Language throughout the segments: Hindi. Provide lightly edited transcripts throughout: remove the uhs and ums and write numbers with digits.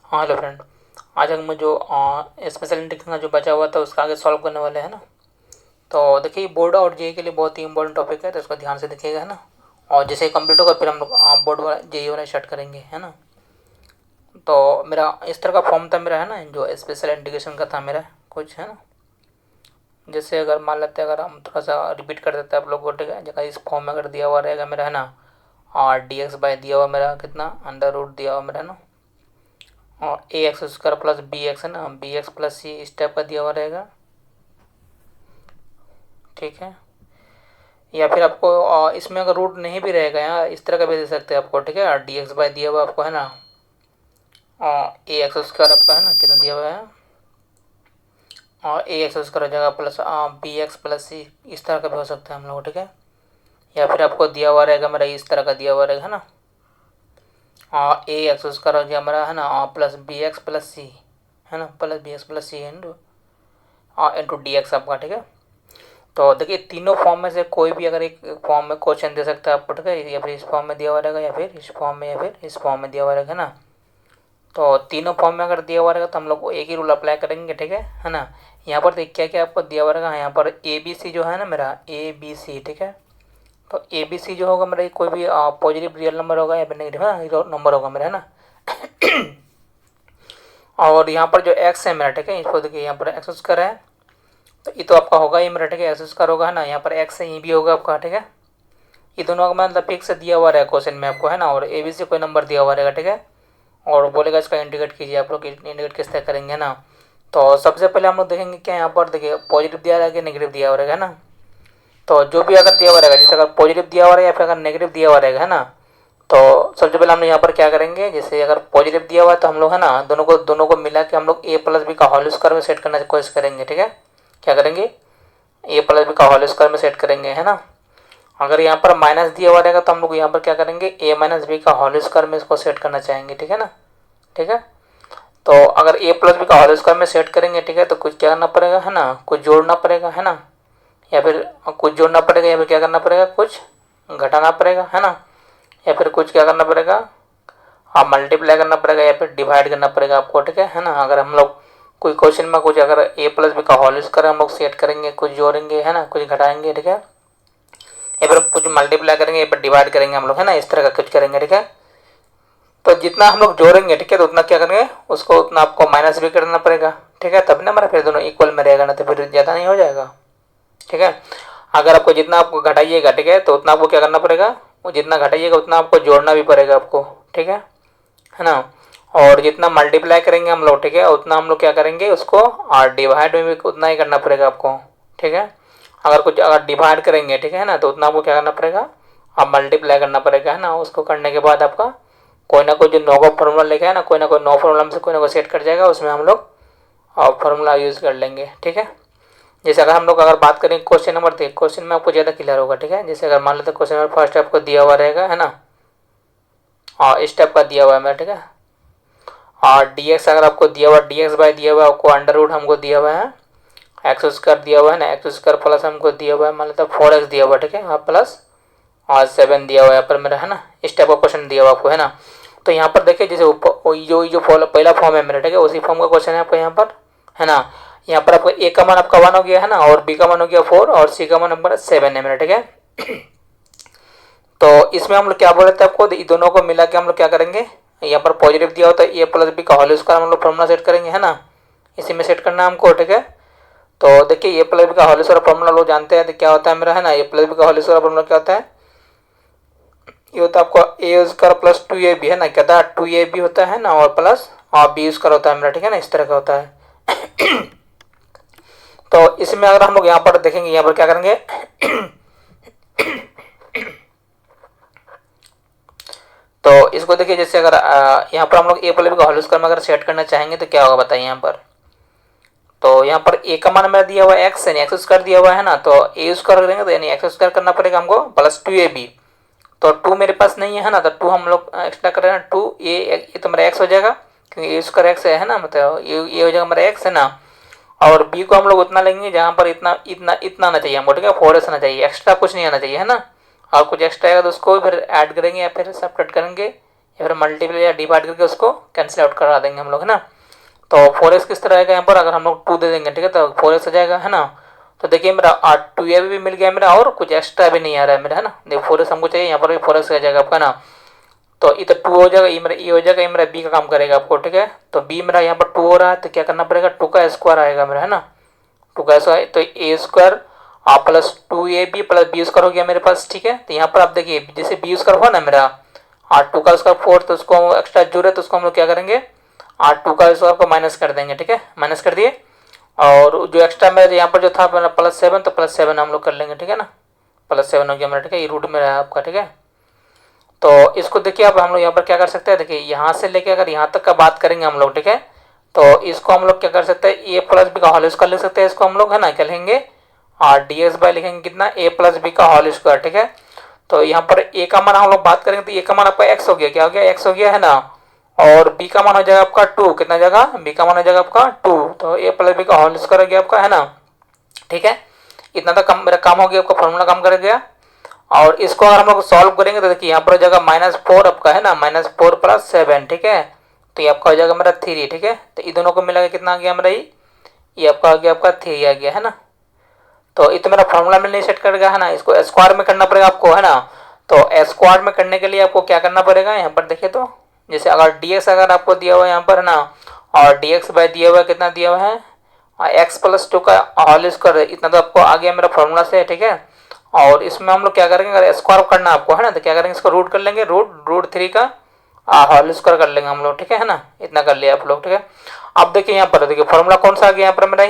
हाँ हेलो फ्रेंड। आज हम जो स्पेशल इंटेग्रेशन का जो बचा हुआ था उसका आगे सॉल्व करने वाले हैं ना। तो देखिए बोर्ड और जेई के लिए बहुत ही इंपॉर्टेंट टॉपिक है, तो इसको ध्यान से देखिएगा, है ना। और जैसे कंप्लीट होगा फिर हम लोग बोर्ड वाला जेई वाला स्टार्ट करेंगे, है ना। तो मेरा इस तरह का फॉर्म था मेरा, है ना, जो स्पेशल इंटीग्रेशन का था मेरा कुछ, है ना। जैसे अगर मान लेते हैं, अगर हम थोड़ा सा रिपीट कर देते हैं आप लोग को, ठीक है। जगह इस फॉर्म में अगर दिया हुआ रहेगा मेरा, है ना, और डी एक्स बाई दिया हुआ मेरा कितना अंडर रूट दिया हुआ मेरा, है ना। और A X square plus B X, है ना, बी एक्स प्लस सी इस टाइप का दिया हुआ रहेगा, ठीक है। या फिर आपको इसमें अगर रूट नहीं भी रहेगा यहाँ, इस तरह का भी दे सकते हैं आपको, ठीक है। डी एक्स बाई दिया हुआ आपको, है ना, ए एक्स स्क्वायर आपका, है ना, कितना दिया हुआ है, और ए एक्स स्क्वायर हो जाएगा प्लस बी एक्स प्लस सी, इस तरह का भी हो सकता है हम लोग, ठीक है। या फिर आपको दिया हुआ रहेगा मेरा इस तरह का दिया हुआ रहेगा, है ना, और ए एक्स स्क्वायर हो जाएगा मेरा, है ना, प्लस बी एक्स प्लस सी, है ना, प्लस बी एक्स प्लस सी इंटू डी एक्स आपका, ठीक है। तो देखिए तीनों फॉर्म में से कोई भी अगर एक फॉर्म में क्वेश्चन दे सकता है आपको, ठीक है। या फिर इस फॉर्म में दिया हुआ रहेगा, या फिर इस फॉर्म में, या फिर इस फॉर्म में दिया हुआ रहेगा ना। तो तीनों फॉर्म में अगर दिया हुआ रहेगा तो हम लोग को एक ही रूल अप्लाई करेंगे, ठीक है ना। यहाँ पर देख क्या क्या आपको दिया हुआ रहेगा, यहाँ पर ए बी सी जो है ना मेरा, ए बी सी, ठीक है। तो ए बी सी जो होगा मेरा, कोई भी पॉजिटिव रियल नंबर होगा या फिर नेगेटिव नंबर होगा मेरा, है ना। और यहाँ पर जो एक्स है मेरा, ठीक है, इसको देखिए यहाँ पर एक्स स्क्वायर है, तो ये तो आपका होगा ही मेरा, ठीक है, एक्स स्क्वायर होगा, है ना। यहाँ पर एक्स है, ये भी होगा आपका, ठीक है। ये दोनों का मतलब फिक्स दिया हुआ रहेगा क्वेश्चन में आपको, है ना। और ए बी सी कोई नंबर दिया हुआ रहेगा, ठीक है। और बोलेगा इसका इंडिकेट कीजिए, आप लोग इंडिकेट किस तरह करेंगे ना। तो सबसे पहले हम लोग देखेंगे क्या यहाँ पर देखिए पॉजिटिव दिया रहेगा, नेगेटिव दिया हुआ रहेगा, है ना। तो जो भी अगर दिया हुआ रहेगा, जैसे अगर पॉजिटिव दिया हुआ रहेगा या फिर अगर नेगेटिव दिया हुआ रहेगा, है ना। तो सबसे पहले हम लोग यहाँ पर क्या करेंगे, जैसे अगर पॉजिटिव दिया हुआ है तो हम लोग, है ना, दोनों को मिला के हम लोग ए प्लस बी का होल स्क्वायर में सेट करने की कोशिश करेंगे, ठीक है। क्या करेंगे, ए प्लस बी का होल स्क्वायर में सेट करेंगे, है ना। अगर यहाँ पर माइनस दिया हुआ रहेगा तो हम लोग यहाँ पर क्या करेंगे, ए माइनस बी का होल स्क्वायर में इसको सेट करना चाहेंगे, ठीक है ना, ठीक है। तो अगर ए प्लस बी का होल स्क्वायर में सेट करेंगे, ठीक है, तो कुछ क्या करना पड़ेगा, है ना, कुछ जोड़ना पड़ेगा, है ना। या फिर कुछ जोड़ना पड़ेगा, या फिर क्या करना पड़ेगा, कुछ घटाना पड़ेगा, है ना। या फिर कुछ क्या करना पड़ेगा, आप मल्टीप्लाई करना पड़ेगा, या फिर डिवाइड करना पड़ेगा आपको, ठीक है ना। अगर हम लोग कोई क्वेश्चन में कुछ अगर ए प्लस बी का होल स्क्वायर हम लोग सेट करेंगे, कुछ जोड़ेंगे, है ना, कुछ घटाएंगे, ठीक है। या फिर कुछ मल्टीप्लाई करेंगे, या फिर डिवाइड करेंगे हम लोग, है ना, इस तरह का कुछ करेंगे, ठीक है। तो जितना हम लोग जोड़ेंगे, ठीक है, तो उतना क्या करेंगे, उसको उतना आपको माइनस भी करना पड़ेगा, ठीक है। तब ना हमारा फिर दोनों इक्वल में रहेगा, ना तो फिर ज़्यादा नहीं हो जाएगा, ठीक है। अगर आपको जितना आपको घटाइएगा, ठीक है, तो उतना आपको क्या करना पड़ेगा, वो जितना घटाइएगा उतना आपको जोड़ना भी पड़ेगा आपको, ठीक है ना। और जितना मल्टीप्लाई करेंगे हम लोग, ठीक है, उतना हम लोग क्या करेंगे उसको, और डिवाइड में भी उतना ही करना पड़ेगा आपको, ठीक है। अगर कुछ अगर डिवाइड करेंगे, ठीक है ना, तो उतना आपको क्या करना पड़ेगा, आप मल्टीप्लाई करना पड़ेगा, है ना। उसको करने के बाद आपका कोई ना कोई जो नो का फॉर्मूला लेके है ना, कोई ना कोई नो फॉर्मूला से कोई ना कोई सेट कर जाएगा, उसमें हम लोग फॉर्मूला यूज़ कर लेंगे, ठीक है। जैसे अगर हम लोग अगर बात करें क्वेश्चन नंबर 3, क्वेश्चन में आपको ज़्यादा क्लियर होगा, ठीक है। जैसे अगर मान लेते क्वेश्चन नंबर फर्स्ट आपको दिया हुआ रहेगा, है ना, और इस टाइप का दिया हुआ है मेरा, ठीक है। और डी एक्स अगर आपको दिया हुआ, डी एक्स बाई दिया हुआ है आपको, अंडर रूट हमको दिया हुआ है, एक्स स्क्वायर दिया हुआ है ना, एक्स स्क्वायर प्लस हमको दिया हुआ है, मान लेते 4x दिया हुआ है, ठीक है, और प्लस और 7 दिया हुआ है यहाँ पर मेरा, है ना। इस टाइप का क्वेश्चन दिया हुआ आपको, है ना। तो यहाँ पर देखिए जैसे जो पहला फॉर्म है मेरा, ठीक है, उसी फॉर्म का क्वेश्चन है आपको यहाँ पर, है ना। यहाँ पर आपको ए का मान आपका 1 हो गया, है ना, और बी का मान हो गया 4, और सी का मान आपका 7 है मेरा, ठीक है। तो इसमें हम लोग क्या बोले थे आपको, दोनों को मिला के हम लोग क्या करेंगे, यहाँ पर पॉजिटिव दिया होता है ए प्लस बी का होल स्क्वायर हम लोग फॉर्मूला सेट करेंगे, है ना। इसी में सेट करना है हमको, ठीक है। तो देखिए ए प्लस बी का होल स्क्वायर फॉर्मूला लोग जानते हैं, तो क्या होता है मेरा, है ना, ए प्लस बी का होल स्क्वायर फॉर्मूला क्या होता है, ये होता है आपको ए स्क्वायर प्लस 2ab, है ना, क्या था 2ab होता है ना, और प्लस और बी स्क्वायर होता है मेरा, ठीक है ना, इस तरह का होता है। तो इसमें अगर हम लोग यहाँ पर देखेंगे, यहाँ पर क्या करेंगे, तो इसको देखिए जैसे अगर यहाँ पर हम लोग ए प्लस बी का होल स्क्वायर में अगर सेट करना चाहेंगे तो क्या होगा बताइए यहाँ पर। तो यहाँ पर ए का मान मेरा दिया हुआ है एक्स, यानी एक्स स्क्वायर दिया हुआ है ना, तो ए स्क्वायर करेंगे तो यानी एक्स स्क्वायर करना पड़ेगा हमको प्लस 2ab। तो 2 मेरे पास नहीं है ना, तो 2 हम लोग एक्स्ट्रा कर रहे हैं, 2 ये तो मेरा एक्स हो जाएगा, क्योंकि ए स्क्वायर एक्स है ना, मतलब ये हो जाएगा मेरा एक्स, है ना। और बी को हम लोग उतना लेंगे जहाँ पर इतना इतना इतना आना चाहिए हमको, ठीक है, 4s आना चाहिए, एक्स्ट्रा कुछ नहीं आना चाहिए, है ना। और कुछ एक्स्ट्रा आएगा तो उसको फिर ऐड करेंगे, या फिर सब्ट्रैक्ट करेंगे, या फिर मल्टीप्लाई या डिवाइड करके उसको कैंसिल आउट करा देंगे हम लोग, है ना। तो 4x किस तरह आएगा यहाँ पर, अगर हम लोग 2 दे देंगे, ठीक है, तो 4x आ जाएगा, है ना। तो देखिए मेरा 2a भी मिल गया मेरा, और कुछ एक्स्ट्रा भी नहीं आ रहा है मेरा, है ना। देखो 4x हमको चाहिए, यहाँ पर भी 4x आ जाएगा आपका ना। तो ये तो 2 हो जाएगा, ये मेरा ए हो जाएगा, ये मेरा बी का काम करेगा आपको, ठीक है। तो बी मेरा यहाँ पर 2 हो रहा है, तो क्या करना पड़ेगा, 2 का स्क्वायर आएगा मेरा, है ना। 2 का स्क्वायर, तो A square plus 2ab plus B square हो गया मेरे पास, ठीक है। तो यहाँ पर आप देखिए जैसे बी स्क्वायर हुआ ना मेरा 2 का स्क्वायर 4, तो उसको एक्स्ट्रा जोड़े तो उसको हम लोग क्या करेंगे 2 का स्क्वायर को माइनस कर देंगे, ठीक है, माइनस कर दिए। और जो एक्स्ट्रा मेरा यहाँ पर जो था मेरा +7, तो +7 हम लोग कर लेंगे, ठीक है ना। +7 हो गया मेरा, ठीक है, ये रूट में रहा आपका, ठीक है। तो इसको देखिए अब हम लोग यहाँ पर क्या कर सकते हैं, देखिए यहाँ से लेके अगर यहाँ तक का बात करेंगे हम लोग, ठीक है। तो इसको हम लोग क्या कर सकते हैं, ए प्लस बी का होल स्क्वायर लिख सकते हैं इसको हम लोग, है ना। क्या लिखेंगे ds बाय लिखेंगे कितना, a प्लस बी का होल स्क्वायर, ठीक है। तो यहाँ पर a का मान हम लोग बात करेंगे तो a का मान आपका x हो गया, क्या हो गया, x हो गया, है ना। और b का मान हो जाएगा आपका 2, कितना जाएगा, b का मान हो जाएगा आपका 2, तो a प्लस बी का होल स्क्वायर हो गया आपका, है ना, ठीक है। इतना तक मेरा काम हो गया, आपका फॉर्मूला काम कर गया। और इसको अगर हम लोग सॉल्व करेंगे तो देखिए यहाँ पर हो जाएगा -4 आपका, है ना, -4 + 7, ठीक है। तो ये आपका हो जाएगा मेरा 3, ठीक है। तो इन दोनों को मिला के कितना आ गया मेरा, ये आपका आ गया आपका 3 आ गया, है ना। तो ये तो मेरा फॉर्मूला में नहीं सेट करेगा, है ना, इसको स्क्वायर में करना पड़ेगा आपको, है ना। तो स्क्वायर में करने के लिए आपको क्या करना पड़ेगा, यहाँ पर देखिए तो जैसे अगर dx अगर आपको दिया हुआ है यहाँ पर, है ना, और dx बाय दिया हुआ है कितना दिया हुआ है x + 2 का होल स्क्वायर, इतना तो आपको आ गया मेरा फॉर्मूला से, ठीक है। और इसमें हम लोग क्या करेंगे, अगर स्क्वायर करना आपको, है ना, तो क्या करेंगे, इसको रूट कर लेंगे, रूट 3 का होल स्क्वायर कर लेंगे हम लोग, ठीक है ना। इतना कर लिया आप लोग, ठीक है। अब देखिए यहाँ पर देखिए फॉर्मूला कौन सा आ गया यहाँ पर मेरा,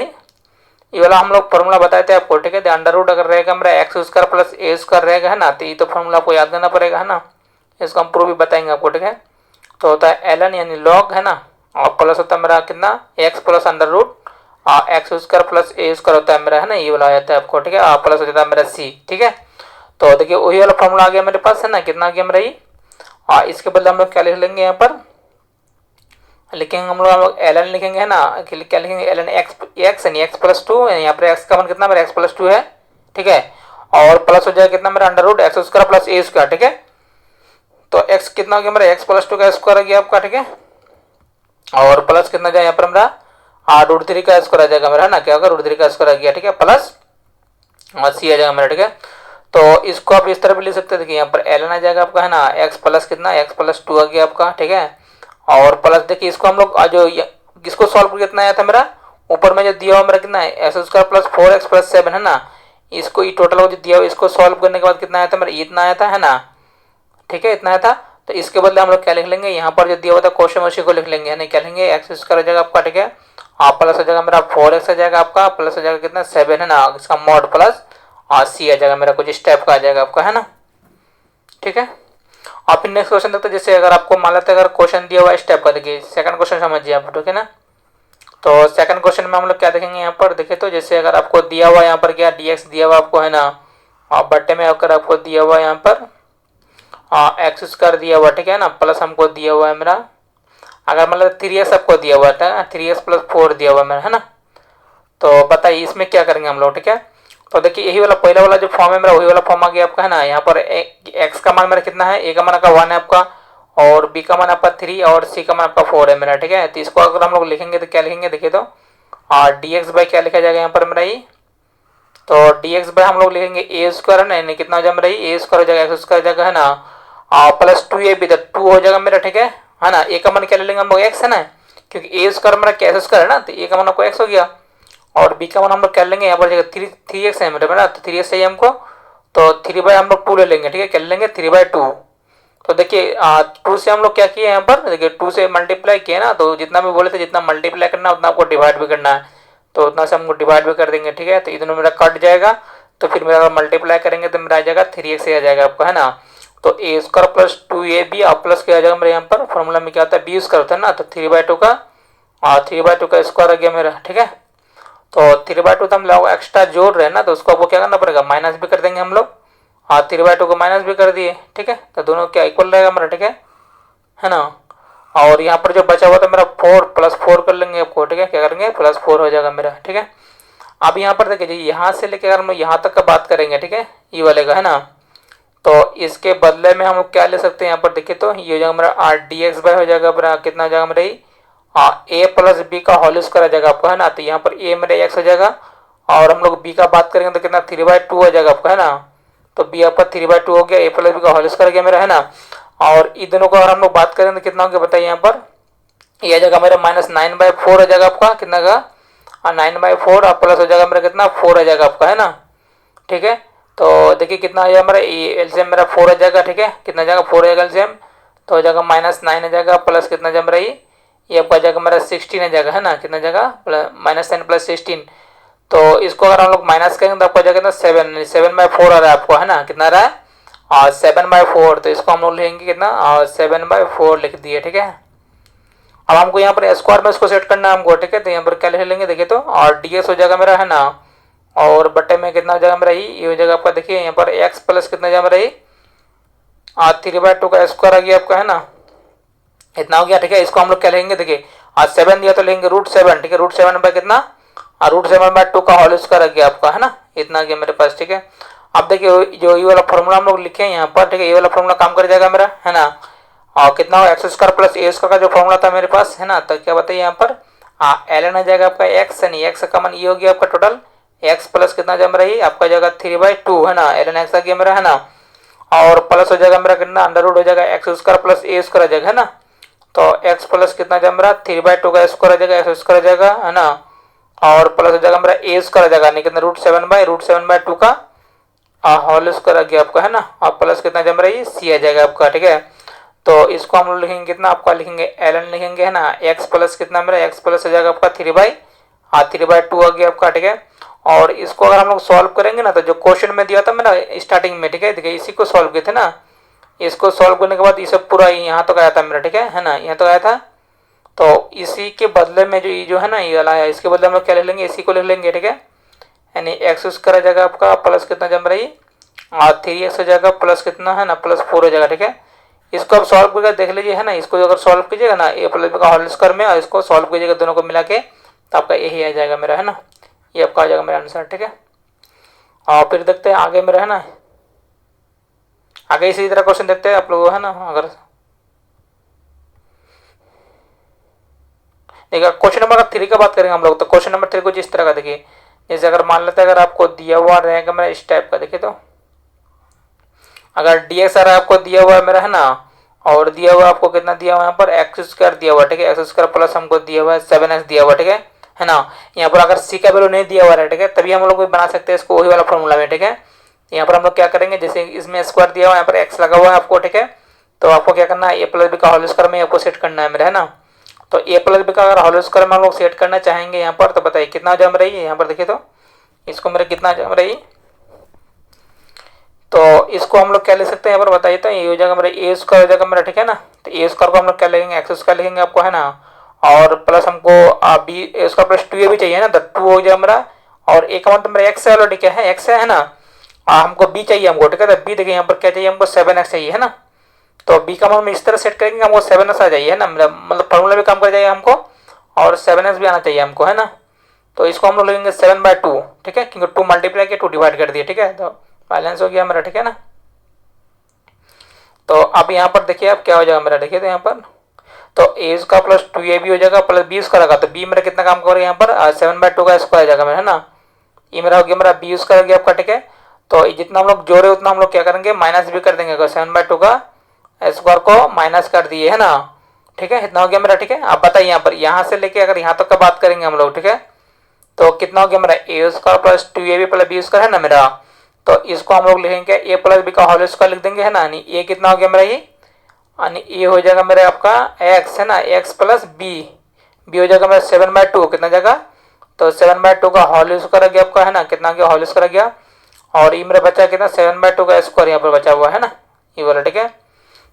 ये वाला हम लोग फॉर्मूला बताए थे आपको, ठीक है। अंडर रूट अगर रहेगा मेरा x square plus a square रहेगा, है ना, तो ये तो फॉर्मूला आपको याद करना पड़ेगा, है ना। इसको हम प्रूफ भी बताएंगे आपको, ठीक है। तो होता है ln यानी लॉग, है ना, और प्लस होता है मेरा कितना x plus under root x square plus a square होता है मेरा, है ना, ये वाला आ जाता है आपको, ठीक है, प्लस हो जाता है मेरा c, ठीक है। तो देखिए वही वाला फॉर्मूला आ गया मेरे पास, है ना, कितना आ गया मेरा ये, इसके बदले हम लोग क्या लिख लेंगे यहाँ पर, लिखेंगे हम लोग ln लिखेंगे, है ना, क्या लिखेंगे ln x यानी x + 2, यहाँ पर x का मान कितना मेरा x + 2 है, ठीक है। और प्लस हो जाएगा कितना मेरा under root x square plus a square, ठीक है। तो x कितना हो गया मेरा x + 2 का स्क्वायर आ गया आपका, ठीक है। और प्लस कितना जाए यहाँ पर मेरा √3 का स्क्वायर आ जाएगा मेरा, है ना, क्या होगा √3 का स्क्वायर आ गया, ठीक है, प्लस c आ जाएगा मेरा, ठीक है। तो इसको आप इस तरह भी लिख सकते हैं, देखिए यहाँ पर ln आ जाएगा आपका, है ना, x प्लस कितना x + 2 आ गया आपका, ठीक है। और प्लस देखिए इसको हम लोग जो इसको सॉल्व करके कितना आया था मेरा, ऊपर में जो दिया हुआ मेरा कितना है x square plus 4x plus 7, है ना। इसको ये टोटल जो दिया हुआ इसको सॉल्व करने के बाद कितना आया था मेरा, इतना आया था, है ना, ठीक है, इतना आया था। तो इसके बदले हम लोग क्या लिख लेंगे, यहाँ पर जो दिया हुआ था क्वेश्चन उसी को लिख लेंगे, है ना, क्या लेंगे x स्क्वायर हो जाएगा आपका, ठीक है, प्लस हो जाएगा मेरा 4x आ जाएगा आपका, प्लस हो जाएगा कितना 7, है ना, इसका मॉड प्लस c आ जाएगा मेरा, कुछ स्टेप का आ जाएगा आपका, है ना, ठीक है। आप फिर नेक्स्ट क्वेश्चन देखते हैं, जैसे अगर आपको मान लेते हैं अगर क्वेश्चन दिया हुआ है स्टेप का, देखिए सेकंड क्वेश्चन समझिए आप, ठीक है ना। तो सेकंड क्वेश्चन में हम लोग क्या देखेंगे यहाँ पर, देखिए तो जैसे अगर आपको दिया हुआ यहाँ पर क्या dx दिया हुआ आपको, है ना, और बट्टे में अगर आपको दिया हुआ यहाँ पर x स्क्वायर दिया हुआ, ठीक है ना, प्लस हमको दिया हुआ है मेरा, अगर मतलब 3x आपको दिया हुआ था, 3x + 4 दिया हुआ है मेरा, है ना। तो बताइए इसमें क्या करेंगे हम लोग, ठीक है। तो देखिए यही वाला पहला वाला जो फॉर्म है मेरा, वही वाला फॉर्म आ गया आपका, है ना। यहाँ पर x का मान मेरा कितना है, a का मान आपका 1 है आपका, और b का मान आपका 3, और c का मान आपका 4 है मेरा, ठीक है। तो इसको अगर हम लोग लिखेंगे तो क्या लिखेंगे, देखिए तो dx बाय क्या लिखा जाएगा यहाँ पर मेरा, ये तो dx बाय हम लोग लिखेंगे a स्क्वायर, है ना, कितना हो जाएगा मेरा a स्क्वायर हो जाएगा, x स्क्वायर हो जाएगा, है ना, प्लस 2ab, तो 2 हो जाएगा मेरा, ठीक है ना। a का मान क्या ले लेंगे हम लोग x, है ना, क्योंकि a स्क्वायर मेरा क्या स्क्वायर है ना, तो a का मान आपको x हो गया, और b का मान हम लोग क्या लेंगे यहाँ पर 3x है मेरा, तो 3x चाहिए हमको, तो 3 बाय हम लोग 2 ले लेंगे, ठीक है, क्या ले लेंगे 3/2। तो देखिए 2 से हम लोग क्या किए यहाँ पर, देखिए 2 से मल्टीप्लाई किए ना, तो जितना भी बोले थे जितना मल्टीप्लाई करना उतना आपको डिवाइड भी करना है, तो उतना से हमको डिवाइड भी कर देंगे, ठीक है। तो इधर मेरा कट जाएगा, तो फिर मेरा मल्टीप्लाई करेंगे तो मेरा आ जाएगा 3x आ जाएगा आपका, है ना। तो a स्क्वायर प्लस 2ab और प्लस क्या आ जाएगा मेरे यहाँ पर फॉर्मूला में क्या होता है b स्क्वायर होता है ना, तो 3/2 का 3/2 का स्क्वायर आ गया मेरा, ठीक है। तो 3/2 तो हम लोग एक्स्ट्रा जोड़ रहे हैं ना, तो उसको आपको क्या करना पड़ेगा, माइनस भी कर देंगे हम लोग, 3/2 को माइनस भी कर दिए, ठीक है। तो दोनों क्या इक्वल रहेगा मेरा, ठीक है ना। और यहाँ पर जो बचा हुआ था मेरा 4 + 4 कर लेंगे आपको, ठीक है, क्या करेंगे +4 हो जाएगा मेरा, ठीक है। अब यहाँ पर देखिए यहाँ से लेके अगर हम लोग यहाँ तक का बात करेंगे, ठीक है, ये वाले का, है ना, तो इसके बदले में हम लोग क्या ले सकते हैं, यहाँ पर देखिए तो ये हो जाएगा मेरा आर डी एक्स बाई हो जाएगा मेरा कितना हो जाएगा मेरा ए प्लस बी का होल स्क्वायर आ जाएगा आपका, है ना। तो यहाँ पर ए मेरा एक्स हो जाएगा और हम लोग बी का बात करेंगे तो कितना 3/2 हो जाएगा आपका, है ना। तो बी आपका 3/2 हो गया, ए प्लस बी का होल स्क्वायर गया मेरा, है ना। और इन दोनों को अगर हम लोग बात करेंगे तो कितना हो गया बताइए, यहाँ पर ये आ जाएगा मेरा -9/4 हो जाएगा आपका, कितना का 9/4 और प्लस हो जाएगा मेरा कितना 4 आ जाएगा आपका, है ना। ठीक है, तो देखिए कितना आ जाएगा मेरा एलसीएम मेरा 4 आ जाएगा। ठीक है, कितना जाएगा 4 आ जाएगा एलसीएम, तो हो जाएगा -9 आ जाएगा प्लस कितना जाएगा मेरा ये आपका जाएगा मेरा 16 आ जाएगा, है ना। कितना जाएगा -10 + 16, तो इसको अगर हम लोग माइनस करेंगे तो आपको जाएगा ना 7/4 आ रहा है आपको, है ना। कितना आ रहा है और 7/4, तो इसको हम लोग लिखेंगे कितना और 7/4 लिख दिए। ठीक है, अब हमको यहाँ पर स्क्वायर में इसको सेट करना है हमको। ठीक है, तो यहाँ पर क्या लिख लेंगे देखिए तो और डीएक्स हो जाएगा मेरा, है ना। और बट्टे में कितना हो जाएगा मेरा ये हो जाएगा आपका, देखिए यहाँ पर एक्स प्लस कितना जाएगा मेरा ये 3/2 का स्क्वायर आ गया आपका, है ना। इतना हो गया। ठीक है, इसको हम लोग क्या लेंगे देखिए आज 7 दिया तो लेंगे √7। ठीक है, √7 बाय कितना √7/2 का होल स्क्वायर आ गया आपका, है ना। इतना गया मेरे पास। ठीक है, अब देखिए जो ये वाला फॉर्मूला हम लोग लिखे हैं यहाँ पर, ठीक है, ये वाला फॉर्मूला काम कर जाएगा मेरा, है ना। और कितना हो x² + a² का जो फॉर्मूला था मेरे पास, है ना। तो क्या बताइए यहाँ पर ln आ जाएगा आपका x, यानी x का मान ये हो गया आपका टोटल x प्लस कितना जाएगा मेरा ये आपका जाएगा 3/2, है ना। ln x आ गया मेरा, है ना। और प्लस हो जाएगा मेरा कितना √ हो जाएगा x² + a² आ जाएगा, है ना। तो x प्लस कितना जाएगा मेरा 3/2 का स्क्वायर आ जाएगा, x² आ जाएगा, है ना। और प्लस हो जाएगा मेरा a² आ जाएगा, यानी कितना √7/2 का होल स्क्वायर आ गया आपका, है ना। और प्लस कितना जाएगा मेरा ये c आ जाएगा आपका। ठीक है, तो इसको हम लोग लिखेंगे कितना आपका लिखेंगे ln लिखेंगे, है ना। x प्लस कितना मेरा x प्लस हो जाएगा आपका 3/2 आ गया आपका। ठीक है, और इसको अगर हम लोग सॉल्व करेंगे ना तो जो क्वेश्चन में दिया था मेरा स्टार्टिंग में, ठीक है, देखिए इसी को सॉल्व किए थे ना। इसको सॉल्व करने के बाद ये सब पूरा यहाँ तक आया था मेरा, ठीक है ना, यहाँ तक आया था। तो इसी के बदले में जो ये जो है ना ये वाला है, इसके बदले हम लोग क्या ले लेंगे, इसी को ले लेंगे। ठीक है, यानी x² आ जाएगा आपका प्लस कितना जम रही और 3x हो जाएगा प्लस कितना है ना +4 हो जाएगा। ठीक है, इसको आप सॉल्व करके देख लीजिए, है ना। इसको अगर सॉल्व कीजिएगा ना a प्लस b का होल स्क्वायर में और इसको सॉल्व कीजिएगा दोनों को मिला के तो आपका यही आ जाएगा मेरा, है ना। ये आपका आ जाएगा मेरा आंसर। ठीक है, और फिर देखते हैं आगे मेरा, है ना, आगे इसी तरह क्वेश्चन देखते हैं आप लोग, है ना। अगर देखिए क्वेश्चन नंबर 3 का बात करेंगे हम लोग, तो क्वेश्चन नंबर 3 कुछ इस तरह का देखिए, जैसे अगर मान लेते हैं अगर आपको दिया हुआ रहेगा मेरा इस टाइप का, देखिए तो अगर DXR आपको दिया हुआ है मेरा, है ना, और दिया हुआ आपको कितना दिया हुआ है यहाँ पर x² दिया हुआ है। ठीक है, x² प्लस हमको दिया हुआ है 7x दिया हुआ है। ठीक है ना। यहाँ पर अगर c का वैल्यू नहीं दिया हुआ है, ठीक है, तभी हम लोग बना सकते हैं इसको वही वाला फॉर्मूला में। ठीक है, यहाँ पर हम लोग क्या करेंगे, जैसे इसमें स्क्वायर दिया हुआ है, यहाँ पर x लगा हुआ है आपको। ठीक है, तो आपको क्या करना है a प्लस b का होल स्क्वायर में आपको सेट करना है मेरा, है ना। तो a प्लस b का अगर होल स्क्वायर में हम लोग सेट करना चाहेंगे यहाँ पर, तो बताइए कितना जम रही है यहाँ पर, देखिए तो इसको मेरा कितना जम रही, तो इसको हम लोग क्या ले सकते हैं यहाँ पर बताइए तो ये हो जाएगा मेरा a² हो जाएगा मेरा। ठीक है ना, तो a² को हम लोग क्या लेंगे x² लिखेंगे आपको, है ना। और प्लस हमको b² प्लस 2a भी चाहिए ना, तो 2 हो जाएगा मेरा। और a का मतलब मेरा x है ऑलरेडी, क्या है x है ना। हमको b चाहिए हमको, ठीक है, तो b देखिए यहाँ पर क्या चाहिए हमको 7x चाहिए, है ना। तो b का मान इस तरह सेट करेंगे हमको 7x आ जाइए, है ना, मतलब फॉर्मूला भी काम कर जाएगा हमको और 7x भी आना चाहिए हमको, है ना। तो इसको हम लोग लेंगे 7/2, ठीक है, क्योंकि 2 मल्टीप्लाई किया 2 डिवाइड कर दिया। ठीक है, तो बैलेंस हो गया मेरा, ठीक है ना। तो अब यहाँ पर देखिए अब क्या हो जाएगा मेरा, देखिए तो यहाँ पर तो a² प्लस 2ab हो जाएगा प्लस b² रहेगा, तो b मेरा कितना काम करेगा यहाँ पर 7/2 का स्क्वायर आ जाएगा मेरा, है ना। ये मेरा हो गया मेरा b² हो गया आपका। ठीक है, तो जितना हम लोग जोड़े उतना हम लोग क्या करेंगे माइनस भी कर देंगे, 7/2 का स्क्वायर को माइनस कर दिए, है ना। ठीक है, इतना हो गया मेरा। ठीक है, आप बताइए यहाँ पर यहाँ से लेके अगर यहाँ तक का बात करेंगे हम लोग, ठीक है, तो कितना हो गया मेरा a² plus 2ab plus b² है ना मेरा। तो इसको हम लोग लिखेंगे a प्लस b का होल स्क्वायर लिख देंगे, है ना। यानी a कितना हो गया मेरा ये, यानी a हो जाएगा मेरा आपका x, है ना, x प्लस b हो जाएगा मेरा 7/2 कितना जाएगा, तो 7/2 का होल स्क्वायर आ गया आपका, है ना। कितना गया होल स्क्वायर आ गया, और ये मेरा बचा कितना 7/2 का स्क्वायर यहाँ पर बचा हुआ है ना, ये वाला। ठीक है,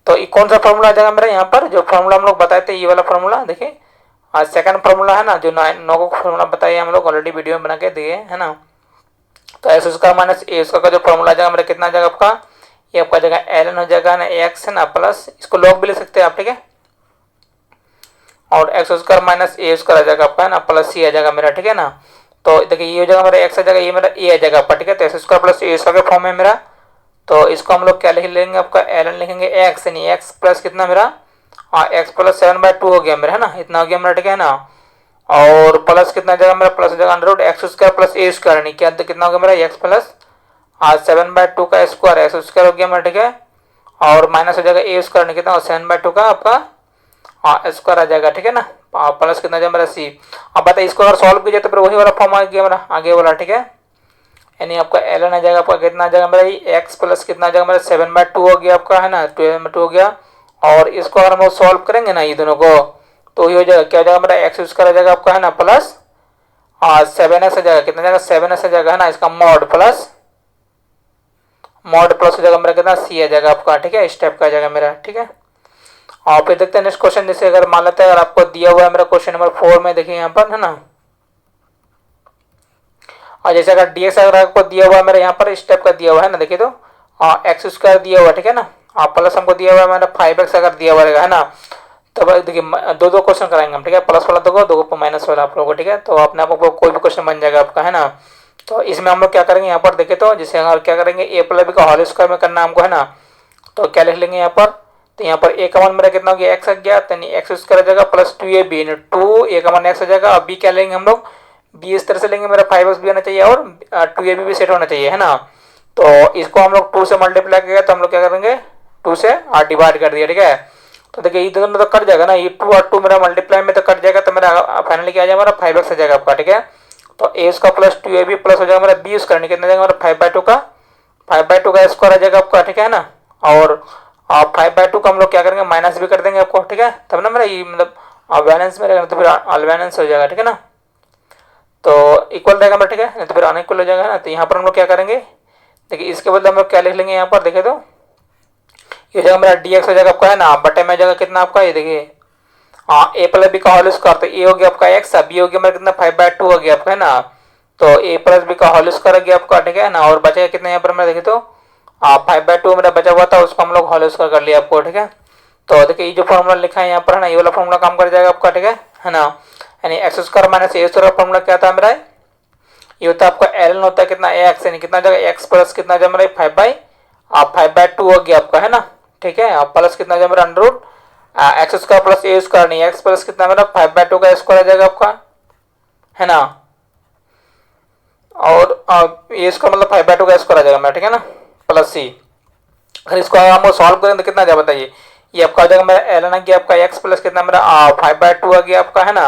तो ये कौन सा फॉर्मूला आ जाएगा मेरा यहाँ पर, जो फॉर्मूला हम लोग बताए थे ये वाला फॉर्मूला, देखिए सेकंड फॉर्मूला, है ना, जो 9 को फॉर्मूला बताइए हम लोग ऑलरेडी वीडियो में बना के दिए, है ना। तो x² माइनस a² का जो फॉर्मूला आ जाएगा मेरा कितना आ जाएगा आपका, ये आपका जाएगा ln हो जाएगा ना x, है ना, प्लस इसको लॉग भी ले सकते हैं आप। ठीक है, और x² माइनस a² आ जाएगा आपका, है ना, प्लस c आ जाएगा मेरा। ठीक है ना, तो देखिए ये हो जाएगा मेरा x आ जाएगा, ये मेरा a आ जाएगा आपका। ठीक है, तो x² प्लस a² के फॉर्म में मेरा, तो इसको हम लोग क्या लिख लेंगे, आपका ln लिखेंगे x, यानी x प्लस कितना मेरा x प्लस 7/2 हो गया मेरा, है ना, इतना हो गया मेरा, ठीक है ना। और प्लस कितना जगह मेरा, प्लस जगह under root X square plus A square, यानी क्या कितना हो गया मेरा x प्लस 7/2 का स्क्वायर एक्स स्क्वायर हो गया मेरा, ठीक है। और माइनस हो जाएगा ए स्क्वायर, यानी कितना 7/2 का आपका स्क्वायर आ जाएगा, ठीक है ना। प्लस कितना जाएगा मेरा c। अब बताइए इसको अगर सॉल्व कीजिए तो फिर वही वाला फॉर्म आ गया मेरा आगे वाला, ठीक है। यानी आपका ln आ जाएगा आपका कितना आ जाएगा मेरा x प्लस कितना आ जाएगा मेरा 7/2 हो गया आपका, है ना, 7/2 हो गया। और इसको अगर हम लोग सॉल्व करेंगे ना ये दोनों को, तो ये हो जाएगा क्या हो जाएगा मेरा एक्स स्क्वायर आ जाएगा आपका, है ना, प्लस 7x आ जाएगा, कितना जाएगा 7x आ जाएगा, है ना, इसका मॉड प्लस हो जाएगा मेरा कितना c आ जाएगा आपका, ठीक है, इस टाइप का आ जाएगा मेरा, ठीक है। और फिर देखते हैं नेक्स्ट क्वेश्चन। जैसे अगर मान लेते हैं अगर आपको दिया हुआ है मेरा क्वेश्चन नंबर 4 में, देखिए यहाँ पर, है ना, और जैसे अगर dx अगर आपको दिया हुआ है मेरा यहाँ पर इस टाइप का दिया हुआ है ना, देखिए तो एक्स स्क्वायर दिया हुआ है, ठीक है ना, प्लस हमको दिया हुआ है मेरा 5x अगर दिया हुआ है ना, तो देखिए दो क्वेश्चन कराएंगे हम, ठीक है, प्लस वाला दो माइनस वाला आप लोगों को, ठीक है। तो अपने आप को कोई भी क्वेश्चन बन जाएगा आपका, है ना। तो इसमें हम लोग क्या करेंगे यहाँ पर देखे तो, जैसे अगर क्या करेंगे ए प्लस बी का होल स्क्वायर में करना हमको, है ना, तो क्या लिख लेंगे यहाँ पर, तो यहाँ पर ए का मान मेरा कितना हो गया एक्स आ गया, तो एक्स स्क्वायर आ जाएगा प्लस 2ab, 2 ए का मान एक्स आ जाएगा। अब बी क्या लेंगे हम लोग, बी इस तरह से लेंगे मेरा 5x भी होना चाहिए और 2ab भी सेट होना चाहिए, है ना। तो इसको हम लोग 2 से मल्टीप्लाई किया तो हम लोग क्या करेंगे 2 से डिवाइड कर दिया, ठीक है। तो देखिए ये दोनों तो कट जाएगा ना, ये 2 और 2 मेरा मल्टीप्लाई में तो कट जाएगा, तो मेरा फाइनली क्या आ जाएगा मेरा 5x आ जाएगा आपका, ठीक है। तो ए उसका प्लस 2ab प्लस हो जाएगा मेरा बी उसका, कितना जाएगा मेरा 5/2 का स्क्वायर आ जाएगा आपका, ठीक है ना। और 5/2 का हम लोग क्या करेंगे माइनस भी कर देंगे आपको, ठीक है, तब ना मेरा ये मतलब बैलेंस में रहेगा, तो फिर अनबैलेंस हो जाएगा, ठीक है ना। तो इक्वल रहेगा मेरा, ठीक है, नहीं तो फिर अनइक्वल हो जाएगा ना। तो यहाँ पर हम लोग क्या करेंगे, देखिए इसके बदले हम लोग क्या लिख लेंगे यहाँ पर, देखे तो ये जगह मेरा dx हो जाएगा आपका, है ना, बटे में जगह कितना आपका, ये देखिए ए प्लस बी का होल स्क्वायर, तो ए हो गया आपका x, बी हो गया मेरा कितना 5/2 हो गया आपका, है ना। तो ए प्लस बी का होल स्क्वायर हो गया आपका, ठीक है ना। और बचेगा कितना यहाँ पर मेरा देखिए तो 5/2 मेरा बचा हुआ था, उसको हम लोग होल स्क्वायर कर लिया आपको, ठीक है। तो देखिए ये जो फॉर्मूला लिखा है यहाँ पर, है ना, ये वाला फॉर्मूला काम कर जाएगा आपका, ठीक है ना। यानी x square minus A square का फॉर्मूला क्या था मेरा, ये होता है आपका ln होता है कितना x, यानी कितना जाएगा x प्लस कितना जाएगा मेरा 5/2 हो गया आपका, है ना, ठीक है। प्लस कितना जाएगा मेरा under root X square plus A square, नहीं x प्लस कितना मेरा 5/2 का स्क्वायर आ जाएगा आपका, है ना। और ए स्क्वायर मतलब 5/2 का स्क्वायर आ जाएगा मेरा, ठीक है ना, प्लस सी। अगर इसको हम सॉल्व करेंगे तो कितना जाएगा बताइए, ये आपका आ जाएगा मेरा ln आ गया आपका x प्लस कितना मेरा 5/2 आ गया आपका, है ना,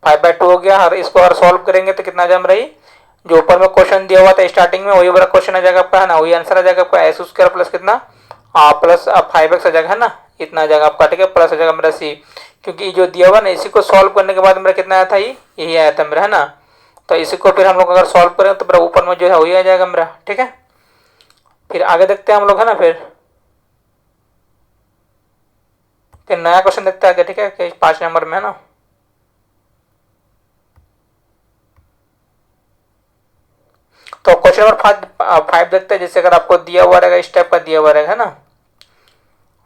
5/2 हो गया। और इसको अगर सॉल्व करेंगे तो कितना आ जाएगा मेरा, जो ऊपर में क्वेश्चन दिया हुआ था स्टार्टिंग में वही वाला क्वेश्चन आ जाएगा आपका, है ना, वही आंसर आ जाएगा आपका एक्स स्क्वायर प्लस कितना प्लस 5x आ जाएगा, है ना, इतना आ जाएगा आपका, ठीक है, प्लस आ जाएगा मेरा सी। क्योंकि जो दिया हुआ ना इसी को सॉल्व करने के बाद मेरा कितना आया था, यही आया था मेरा, है ना। तो इसी को फिर हम लोग अगर सॉल्व करें तो मेरा ऊपर में जो है वही आ जाएगा मेरा, ठीक है। फिर आगे देखते हैं हम लोग, है ना, फिर नया क्वेश्चन देखते हैं आगे, ठीक है, 5 नंबर में, है ना। तो क्वेश्चन नंबर 5 देखते हैं। जैसे अगर आपको दिया हुआ रहेगा इस टाइप का दिया हुआ रहेगा, है ना,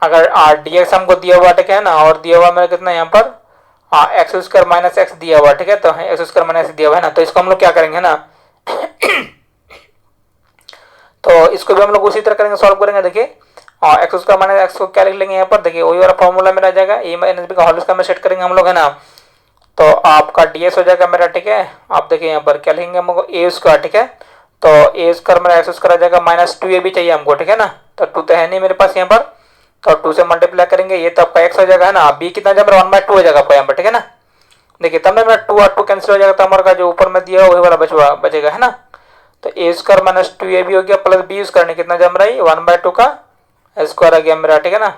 अगर dx हमको दिया हुआ, ठीक है ना, और दिया हुआ मेरा कितना यहाँ पर एक्स स्क्वायर माइनस एक्स दिया हुआ, ठीक है, तो एक्स स्क्वायर माइनस दिया हुआ है ना। तो इसको हम लोग क्या करेंगे ना तो इसको भी हम लोग उसी तरह करेंगे, सॉल्व करेंगे। देखिए एक्स स्क्वायर माइनस एक्स को क्या लिख लेंगे यहाँ पर, देखिए वही वाला फॉर्मूला मेरा आ जाएगा, ए माइनस बी का होल स्क्वायर में सेट करेंगे हम लोग, है ना। तो आपका ds हो जाएगा मेरा, ठीक है। आप देखिए यहाँ पर क्या लिखेंगे हमको ए स्क्वायर, ठीक है। तो ए स्क्वायर मेरा एक्स स्क्वायर आ जाएगा माइनस 2ab चाहिए हमको, ठीक है ना। तो 2 तो है नहीं मेरे पास यहाँ पर, तो 2 से मल्टीप्लाई करेंगे, ये तो आपका x हो जाएगा, है ना। b कितना जाएगा मेरा 1/2 हो जाएगा आपका यहाँ पर, ठीक है ना। देखिए तब मेरा 2 और 2 कैंसिल हो जाएगा, तो हमारा जो ऊपर में दिया वही वाला बचेगा, है ना। तो ए स्क्वायर माइनस 2ab हो गया प्लस बी स्क्वायर कितना जाए मेरा 1/2 का स्क्वायर आ गया मेरा, ठीक है ना।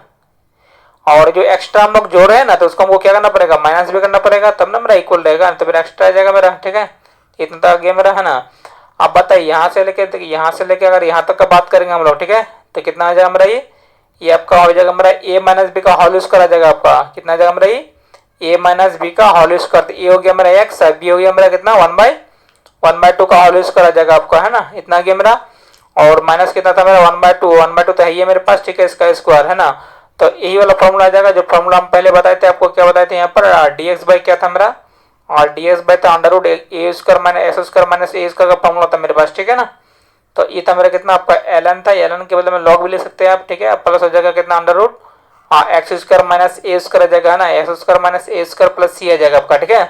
और जो एक्स्ट्रा हम लोग जोड़ रहे हैं ना, तो उसको हमको क्या करना पड़ेगा माइनस भी करना पड़ेगा, तब ना मेरा इक्वल रहेगा, तो फिर एक्स्ट्रा आ जाएगा मेरा, ठीक है। इतना तो आ गया मेरा, है ना। अब बताइए यहाँ से लेके अगर यहाँ तक का बात करेंगे हम लोग, ठीक है, तो कितना आ जाएगा मेरा ये आपका हो जाएगा मेरा a माइनस बी का होल स्क्वायर आ जाएगा आपका, कितना आ जाएगा मेरा a माइनस बी का होल स्क्वायर। तो a हो गया मेरा x, b हो गया मेरा कितना 1/2 का होल स्क्वायर आ जाएगा आपका, है ना, इतना आ गया मेरा। और माइनस कितना था मेरा 1/2 तो है ये मेरे पास, ठीक है, इसका स्क्वायर, है ना। तो यही वाला फॉर्मूला आ जाएगा जो फॉर्मूला हम पहले बताए थे आपको, क्या बताए थे यहाँ पर dx बाई क्या था मेरा, और dx बाई था under root A square minus S square minus A square का फॉर्मूला था मेरे पास, ठीक है ना। तो ये था मेरा कितना आपका ln था, ln के बदले में log भी ले सकते हैं आप, ठीक है। अब प्लस हो जाएगा कितना under root X square minus A square आ जाएगा, है ना, X square minus A square plus C आ जाएगा आपका, ठीक है।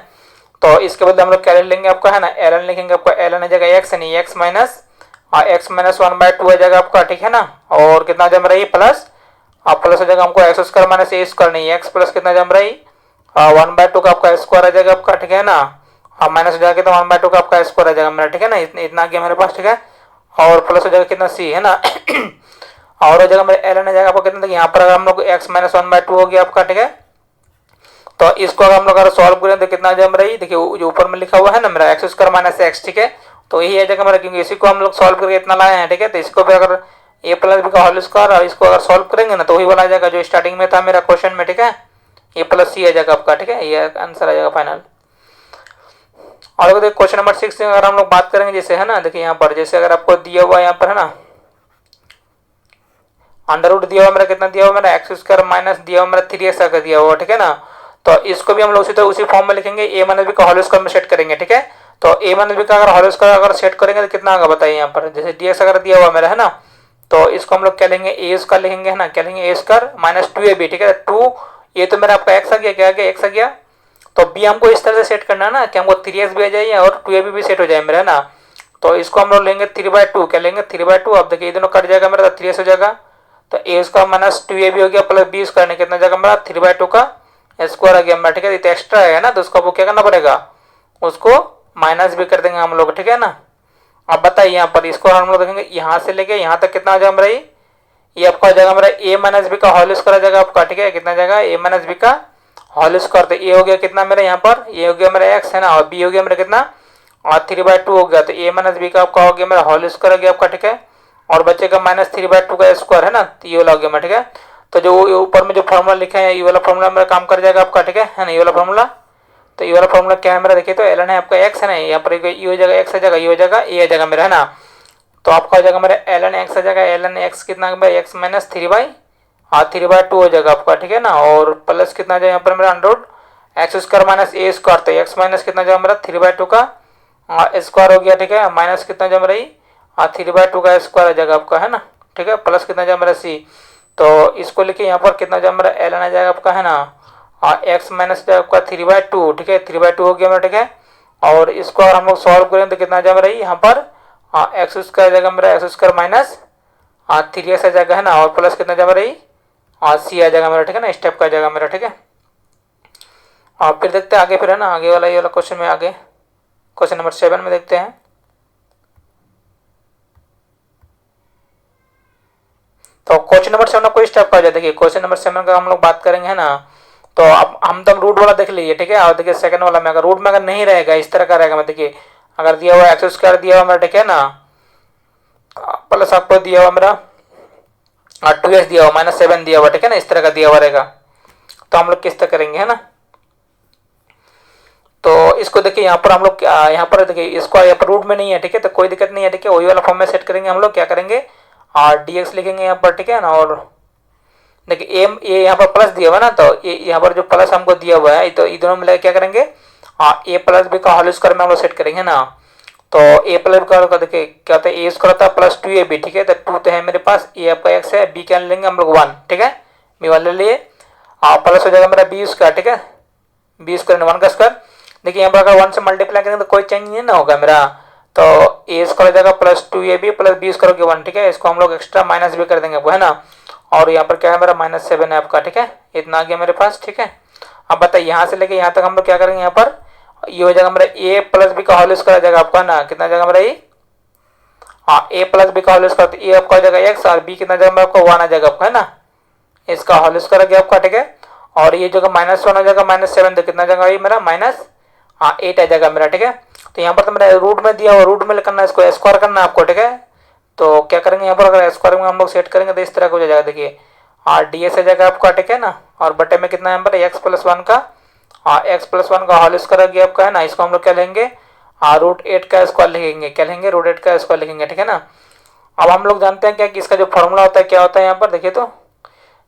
तो इसके बदले हम लोग क्या ले लेंगे आपका, है ना, ln लिखेंगे आपका, ln आ जाएगा एक्स, यानी एक्स माइनस 1/2 आ जाएगा आपका, ठीक है ना। और कितना जम रही प्लस, अब प्लस हो जाएगा हमको x square minus A square, नहीं एक्स प्लस कितना जम रही 1/2 का आपका स्क्वायर आ जाएगा आपका, ठीक है ना। अब माइनस हो जाएगा तो 1/2 का आपका स्क्वायर आ जाएगा मेरा, ठीक है ना। इतना आ गया मेरे पास, ठीक है। और प्लस हो जाएगा कितना सी, है ना। और हो जाएगा मेरे ln आ जाएगा आपको कितना, यहाँ पर अगर हम लोग एक्स माइनस 1/2 हो गया आपका, ठीक है। तो इसको अगर हम लोग अगर सॉल्व करें तो कितना जम रही, देखिए जो ऊपर में लिखा हुआ है ना मेरा एक्स स्क्वायर माइनस एक्स, ठीक है। तो यही आ जाएगा मेरा, क्योंकि इसी को हम लोग सॉल्व करके इतना लाए हैं, ठीक है। तो इसको भी अगर ए प्लस बी का होल स्क्वायर और इसको अगर सॉल्व करेंगे ना तो वही वाला आ जाएगा जो स्टार्टिंग में था मेरा क्वेश्चन में, ठीक है। ए प्लस सी आ जाएगा आपका, ठीक है, ये आंसर आ जाएगा फाइनल। और देखिए क्वेश्चन नंबर 6 अगर हम लोग बात करेंगे, जैसे है ना, देखिए यहाँ पर जैसे अगर आपको दिया हुआ यहाँ पर है ना अंडर रूट दिया हुआ मेरा, कितना दिया हुआ मेरा एक्स स्क्वायर माइनस दिया हुआ मेरा 3x अगर दिया हुआ, ठीक है ना। तो इसको भी हम लोग उसी फॉर्म में लिखेंगे, ए माइनस बी का होल स्क्वायर में सेट करेंगे, ठीक है। तो ए माइनस बी का अगर होल स्क्वायर अगर सेट करेंगे तो कितना होगा बताइए यहाँ पर, जैसे dx अगर दिया हुआ मेरा, है ना, तो इसको हम लोग क्या लेंगे, ए स्क्वायर लिखेंगे, है ना, क्या लेंगे, ए स्क्वायर माइनस 2ab, ठीक है। 2 ये तो मेरा आपका एक्स आ गया, क्या आ गया, एक्स आ गया। तो बी हमको इस तरह से सेट करना है ना कि हमको 3x भी आ जाए और 2ab भी सेट हो जाए मेरा, है ना। तो इसको हम लोग लेंगे 3/2, क्या लेंगे 3/2। अब देखिए ये दोनों कट जाएगा मेरा, तो 3x हो जाएगा। तो ए स्क्वायर माइनस 2ab हो गया प्लस बी स्क्वायर ने कितना जाएगा मेरा 3/2 का स्क्वायर आ गया मेरा, ठीक है। तो एक्स्ट्रा है ना, तो उसको आपको क्या करना पड़ेगा, उसको माइनस भी कर देंगे हम लोग, ठीक है ना। अब बताइए यहाँ पर इसको हम लोग देखेंगे यहाँ से लेके यहाँ तक कितना आ जाएगा मेरा, ये आपका आ जाएगा मेरा ए माइनस बी का होल स्क्वायर आ जाएगा आपका, ठीक है। कितना जाएगा ए माइनस बी का होल स्क्वायर। तो ए हो गया कितना मेरा यहाँ पर, ये हो गया मेरा एक्स, है ना, और बी हो गया मेरा कितना और 3/2 हो गया। तो ए माइनस बी का आपका हो गया मेरा होल स्क्वायर हो गया आपका, ठीक है। और बचेगा माइनस 3/2 का स्क्वायर, है ना, तो ये वाला हो गया मेरा, ठीक है। तो जो ऊपर में जो फॉर्मूला लिखा है ये वाला फॉर्मूला मेरा काम कर जाएगा आपका, ठीक है ना, ये वाला फॉर्मूला। तो ये वाला फॉर्मूला क्या है मेरा, देखिए तो ln है आपका x, है ना, यहाँ पर ये हो जाएगा x आ जाएगा, ये हो जाएगा a आ जाएगा मेरा, है ना। तो आपका हो जाएगा मेरा ln x आ जाएगा, ln x कितना मेरा x माइनस 3/2 हो जाएगा आपका, ठीक है ना। और प्लस कितना जाएगा यहाँ पर मेरा under root X square minus A square, तो x माइनस कितना जाएगा मेरा 3/2 का स्क्वायर हो गया, ठीक है। माइनस कितना जाएगा मेरा 3/2 का स्क्वायर आ जाएगा आपका, है ना, ठीक है। प्लस कितना जाएगा मेरा c, तो इसको लिखिए यहाँ पर कितना जाएगा मेरा ln आ जाएगा आपका, है ना, एक्स माइनस आपका 3/2, ठीक है, 3/2 हो गया मेरा, ठीक है। और इसको अगर हम लोग सॉल्व करें तो कितना जाएगा मेरा यहाँ पर एक्स स्क्वायर आ जाएगा मेरा एक्स स्क्वायर माइनस 3x आ जाएगा, है ना। और प्लस कितना जाएगा मेरा सी आ जाएगा मेरा, ठीक है ना, स्टेप का आ जाएगा मेरा, ठीक है। और फिर देखते हैं आगे, फिर है ना आगे वाला ये वाला क्वेश्चन में, आगे क्वेश्चन नंबर 7 में देखते हैं। तो क्वेश्चन नंबर 7 कोई स्टेप का देखिए, क्वेश्चन नंबर 7 का हम लोग बात करेंगे, है ना। तो अब हम तो रूट वाला देख लीजिए, ठीक है। और देखिए सेकंड वाला में अगर रूट में अगर नहीं रहेगा, इस तरह का रहेगा, मैं देखिए अगर दिया हुआ एक्स स्क्वायर दिया हुआ मेरा, ठीक है ना, प्लस आपको दिया हुआ मेरा 2x दिया हुआ माइनस 7 दिया हुआ, ठीक है ना, इस तरह का दिया हुआ रहेगा। तो हम लोग किस तरह करेंगे, है ना। तो इसको देखिए यहाँ पर हम लोग यहाँ पर देखिए इसको यहाँ पर रूट में नहीं है, ठीक है, तो कोई दिक्कत नहीं है, ठीक है। वही वाला फॉर्म में सेट करेंगे हम लोग, क्या करेंगे और dx लिखेंगे यहाँ पर, ठीक है ना। और देखिए ये यहाँ पर प्लस दिया हुआ ना, तो ये यहाँ पर जो प्लस हमको दिया हुआ है, तो ये दोनों मिला क्या करेंगे ए प्लस बी का होल स्क्वायर में हम लोग सेट करेंगे ना। तो ए प्लस का देखिए क्या होता है, ए स्क्वायर होता है प्लस 2ab, ठीक है। तो 2 तो है मेरे पास, ए आपका x है, बी क्या लेंगे हम लोग 1, ठीक है, बी वाले लिए। प्लस हो जाएगा मेरा बी स्क्वायर, ठीक है, बी स्क्वायर 1 का स्क्वायर। देखिए यहाँ पर अगर 1 से मल्टीप्लाई करेंगे तो कोई चेंज नहीं ना होगा मेरा। तो ए स्क्वायर हो जाएगा plus 2ab plus B square हो गया 1, ठीक है। इसको हम लोग एक्स्ट्रा माइनस भी कर देंगे, है ना। और यहाँ पर क्या है मेरा -7 है आपका, ठीक है, इतना आ गया मेरे पास, ठीक है। अब बताइए यहाँ से लेके यहाँ तक हम लोग क्या करेंगे, यहाँ पर ये हो जाएगा मेरा ए प्लस बी का होल स्क्वायर आ जाएगा आपका ना, कितना जाएगा मेरा ये ए प्लस बी का होल स्क्वायर, तो ए आपका हो जाएगा एक्स और बी कितना जाएगा मेरा आपका 1 आ जाएगा आपका, है ना, इसका होल स्क्वायर आ गया आपका, ठीक है। और ये जो -1 हो जाएगा -7, तो कितना जाएगा ये मेरा -8 आ जाएगा मेरा, ठीक है। तो यहाँ पर तो मेरा रूट में दिया हुआ, रूट में करना है, इसको स्क्वायर करना है आपको, ठीक है। तो क्या करेंगे यहाँ पर अगर स्क्वायर में हम लोग सेट करेंगे तो इस तरह का हो जाएगा, देखिए ds आ जाएगा आपका, ठीक है ना। और बटे में कितना यहाँ पर x+1 का x+1 का होल स्क्वायर आ गया आपका, है ना। इसको हम लोग क्या लेंगे √8 का स्क्वायर लिखेंगे, क्या लेंगे √8 का स्क्वायर लिखेंगे, ठीक है ना। अब हम लोग जानते हैं क्या कि इसका जो फॉर्मूला होता है क्या होता है यहाँ पर, देखिए तो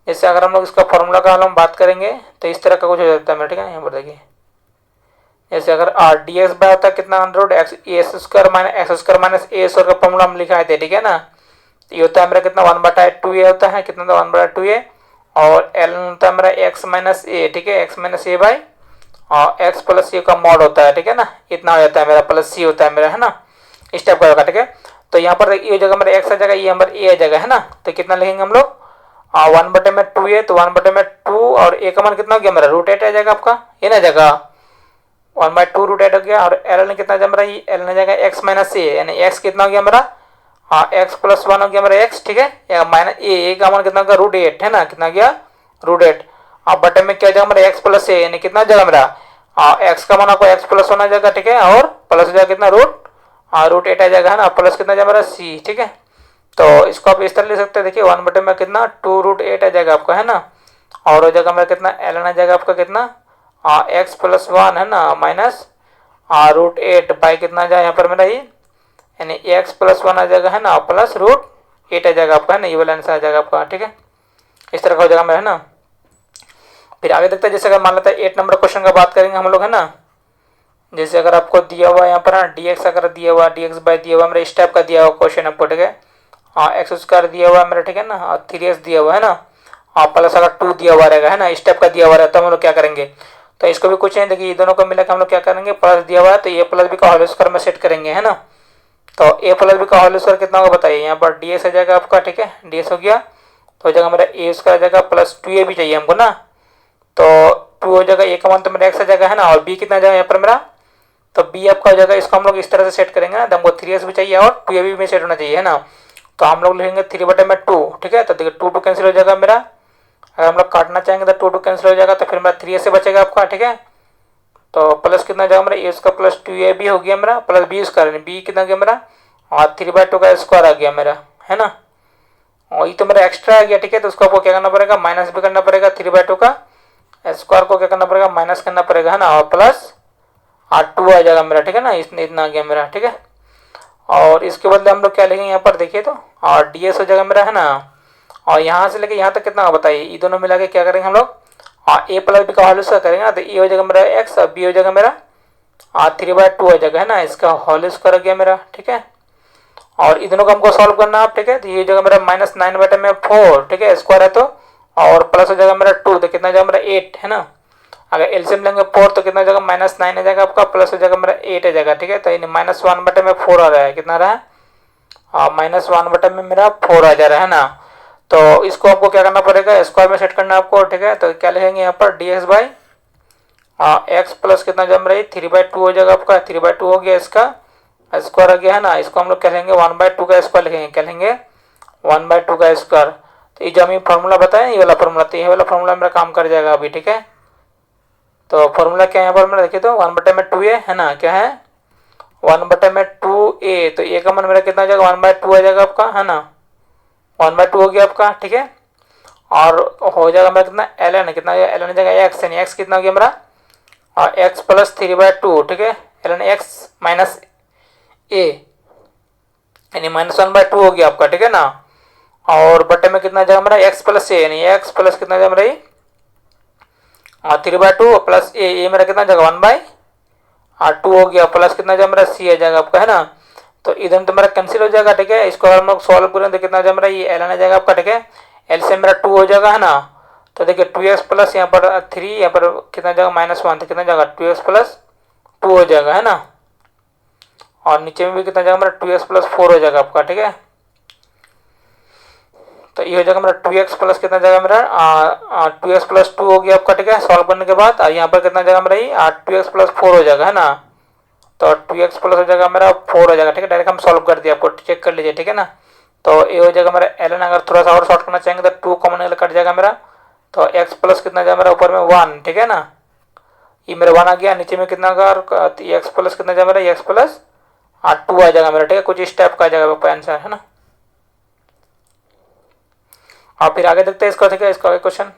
जैसे अगर हम लोग इसका फॉर्मूला का हम बात करेंगे तो इस तरह का कुछ हो जाता है मेरा, ठीक है। यहाँ पर देखिए जैसे अगर आर डी एक्स बाय होता है कितना under root x A square minus A square का फॉर्मूला हम लिखा है, ठीक है ना। तो ये होता है मेरा कितना 1/2a होता है, कितना था 1/2a, और एल होता है मेरा एक्स माइनस ए, ठीक है, X minus A by X plus C का मॉड होता है, ठीक है ना। इतना हो जाता है मेरा, प्लस सी होता है मेरा, है ना, इस टाइप का होगा, ठीक है। तो यहाँ पर ये जगह मेरा एक्स आ जाएगा, ये हमारा ए आ जाएगा, है ना। तो कितना लिखेंगे हम लोग 1/2a, तो 1/2 और ए का मान कितना हो गया मेरा √8 आ जाएगा आपका, ये ना जाएगा 1/2 √8 हो गया। और एल ने कितना जम रहा है, एल ने जाएगा एक्स माइनस ए, यानी एक्स कितना हो गया मेरा एक्स प्लस 1 हो गया मेरा एक्स, ठीक है, या माइनस ए का मान कितना हो गया √8, है ना, कितना गया √8। अब बटे में क्या जाएगा मेरा एक्स प्लस ए, यानी कितना जाएगा मेरा एक्स का मान आपको एक्स प्लस 1 आ जाएगा, ठीक है, और प्लस हो जाएगा कितना √8 आ जाएगा, है ना, प्लस कितना जाएगा मेरा सी, ठीक है। तो इसको आप इस तरह ले सकते हैं, देखिए 1 बटे में कितना 2√8 आ जाएगा आपका, है ना, और हो जाएगा मेरा कितना एल आ जाएगा आपका कितना एक्स प्लस 1, है ना, माइनस √8 बाई कितना जाए यहाँ पर मेरा ये, यानी एक्स प्लस 1 आ जाएगा, है ना, प्लस √8 आ जाएगा आपका, है ना, ये वाला आंसर आ जाएगा आपका, ठीक है, इस तरह का हो जाएगा मेरा, है ना। फिर आगे देखते हैं, जैसे अगर मान लेते हैं 8 नंबर क्वेश्चन का बात करेंगे हम लोग, है ना। जैसे अगर आपको दिया हुआ यहाँ पर डी एक्स अगर दिया हुआ डी एक्स बाई दिया हुआ मेरा इस टाइप का दिया हुआ क्वेश्चन आपको, ठीक है, एक्स स्क्वायर दिया हुआ है मेरा, ठीक है ना, 3x दिया हुआ है ना, प्लस अगर 2 दिया हुआ रहेगा, है ना, इस टाइप का दिया हुआ रहता है, हम लोग क्या करेंगे, तो इसको भी कुछ नहीं, देखिए ये दोनों को मिलाकर हम लोग क्या करेंगे, प्लस दिया हुआ है तो ए प्लस बी का होल स्क्वायर में सेट करेंगे, है ना। तो ए प्लस बी का होल स्क्वायर कितना होगा बताइए, यहाँ पर डी एक्स आ जाएगा आपका, ठीक है, डी एक्स हो गया, तो हो जाएगा मेरा ए स्क्वायर आ जाएगा प्लस 2a भी चाहिए हमको ना, तो 2 हो जाएगा, ए का मान तो मेरा एक्स आ जाएगा, है ना, और बी कितना आ जाएगा यहाँ पर मेरा, तो बी आपका हो जाएगा, इसको हम लोग इस तरह से सेट करेंगे ना, तो हमको 3x भी चाहिए और 2a भी सेट होना चाहिए, है ना। तो हम लोग लिखेंगे 3/2, ठीक है, तो देखिए 2 कैंसिल हो जाएगा मेरा, अगर हम लोग काटना चाहेंगे तो 2 कैंसिल हो जाएगा, तो फिर मेरा 3 से बचेगा आपका, ठीक है। तो प्लस कितना जाएगा मेरा ए स्क्वायर प्लस 2a भी हो गया मेरा, प्लस बी स्क्वायर, बी कितना गया मेरा 3/2 का स्क्वायर आ गया मेरा, है ना, और ये तो मेरा एक्स्ट्रा आ गया, ठीक है। तो उसको आपको क्या करना पड़ेगा, माइनस भी करना पड़ेगा, 3/2 का स्क्वायर को क्या करना पड़ेगा, माइनस करना पड़ेगा, है ना, और प्लस 2 आ जाएगा मेरा, ठीक है ना, इतना आ गया मेरा, ठीक है। और इसके बदले हम लोग क्या लिखेंगे यहाँ पर देखिए, तो और डी एस हो जाएगा मेरा, है ना, और यहाँ से लेके यहाँ तक कितना बताइए, ये दोनों मिला के क्या करेंगे हम लोग ए प्लस बी का होल स्क्वायर करेंगे ना, तो ए हो जाएगा मेरा एक्स और बी हो जाएगा मेरा 3/2 हो जाएगा, है ना, इसका होल स्क्वायर हो गया मेरा, ठीक है। और इन दोनों को हमको सॉल्व करना है, ठीक है, तो ये हो जाएगा मेरा -9/4, ठीक है, स्क्वायर है तो, और प्लस हो जाएगा मेरा 2, तो कितना जाएगा मेरा 8, है ना। अगर एलसीएम लेंगे 4 तो कितना हो जाएगा -9 आ जाएगा आपका, प्लस हो जाएगा मेरा 8 आ जाएगा, ठीक है। तो -1/4 आ रहा है, कितना रहा है -1 में मेरा 4 आ जा रहा है ना। तो इसको आपको क्या करना पड़ेगा, स्क्वायर में सेट करना है आपको, ठीक है। तो क्या लिखेंगे यहाँ पर D X by X plus कितना जम रही 3/2 हो जाएगा आपका, 3/2 हो गया, इसका स्क्वायर आ गया, है ना। इसको हम लोग क्या लेंगे 1/2 का स्क्वायर लिखेंगे, क्या लेंगे 1/2 का स्क्वायर। तो ये जो हमें फॉर्मूला बताया ये वाला फॉर्मूला, तो ये वाला फॉर्मूला मेरा काम कर जाएगा अभी, ठीक है। तो फॉर्मूला क्या है यहाँ पर मेरा देखिए, तो 1/2a है ना, क्या है 1/2a, तो ए का मान मेरा कितना आ जाएगा 1/2 आ जाएगा आपका, है ना, 1/2 हो गया आपका, ठीक है। और हो जाएगा मेरा कितना एल एन, कितना एल एन जाएगा एक्स, यानी एक्स कितना हो गया मेरा एक्स प्लस 3/2, ठीक है, एल एन एक्स माइनस ए, यानी -1/2 हो गया आपका, ठीक है ना। और बटे में कितना जाएगा मेरा एक्स प्लस ए, यानी एक्स प्लस कितना जाएगा मेरा 3/2 प्लस ए मेरा कितना जाएगा 1/2 हो गया, प्लस कितना जाएगा मेरा सी आ जाएगा आपका, है ना। तो इधर तो मेरा कैंसिल हो जाएगा, ठीक है। इसको हम लोग सॉल्व करें तो कितना जाएगा मेरा ये एल आ जाएगा आपका, ठीक है, एल से मेरा 2 हो जाएगा, है ना। तो देखिए 2x प्लस यहाँ पर 3, यहाँ पर कितना जाएगा -1, तो कितना जाएगा 2x प्लस 2 हो जाएगा, है ना। और नीचे में भी कितना जाएगा मेरा 2x प्लस 4 हो जाएगा आपका, ठीक है। तो ये हो जाएगा मेरा 2x प्लस कितना जाएगा मेरा 2x प्लस 2 हो गया आपका, ठीक है, सॉल्व करने के बाद। और यहाँ पर कितना जाएगा मेरा ये 2x प्लस 4 हो जाएगा, है ना। तो 2x प्लस हो जाएगा मेरा 4 हो जाएगा, ठीक है, डायरेक्ट हम सॉल्व कर दिया, आपको चेक कर लीजिए, ठीक है ना। तो ये हो जाएगा मेरा एल एन, अगर थोड़ा सा और शॉर्ट करना चाहेंगे तो 2 कॉमन कट जाएगा मेरा, तो x प्लस कितना जाएगा मेरा ऊपर में 1, ठीक है ना, ये मेरा 1 आ गया, नीचे में कितना का एक्स प्लस कितना जाएगा मेरा एक्स प्लस 2 आ जाएगा मेरा, ठीक है, कुछ इस टाइप का आ जाएगा आपका आंसर, है ना। और फिर आगे देखते हैं इसका, ठीक है, इसका क्वेश्चन।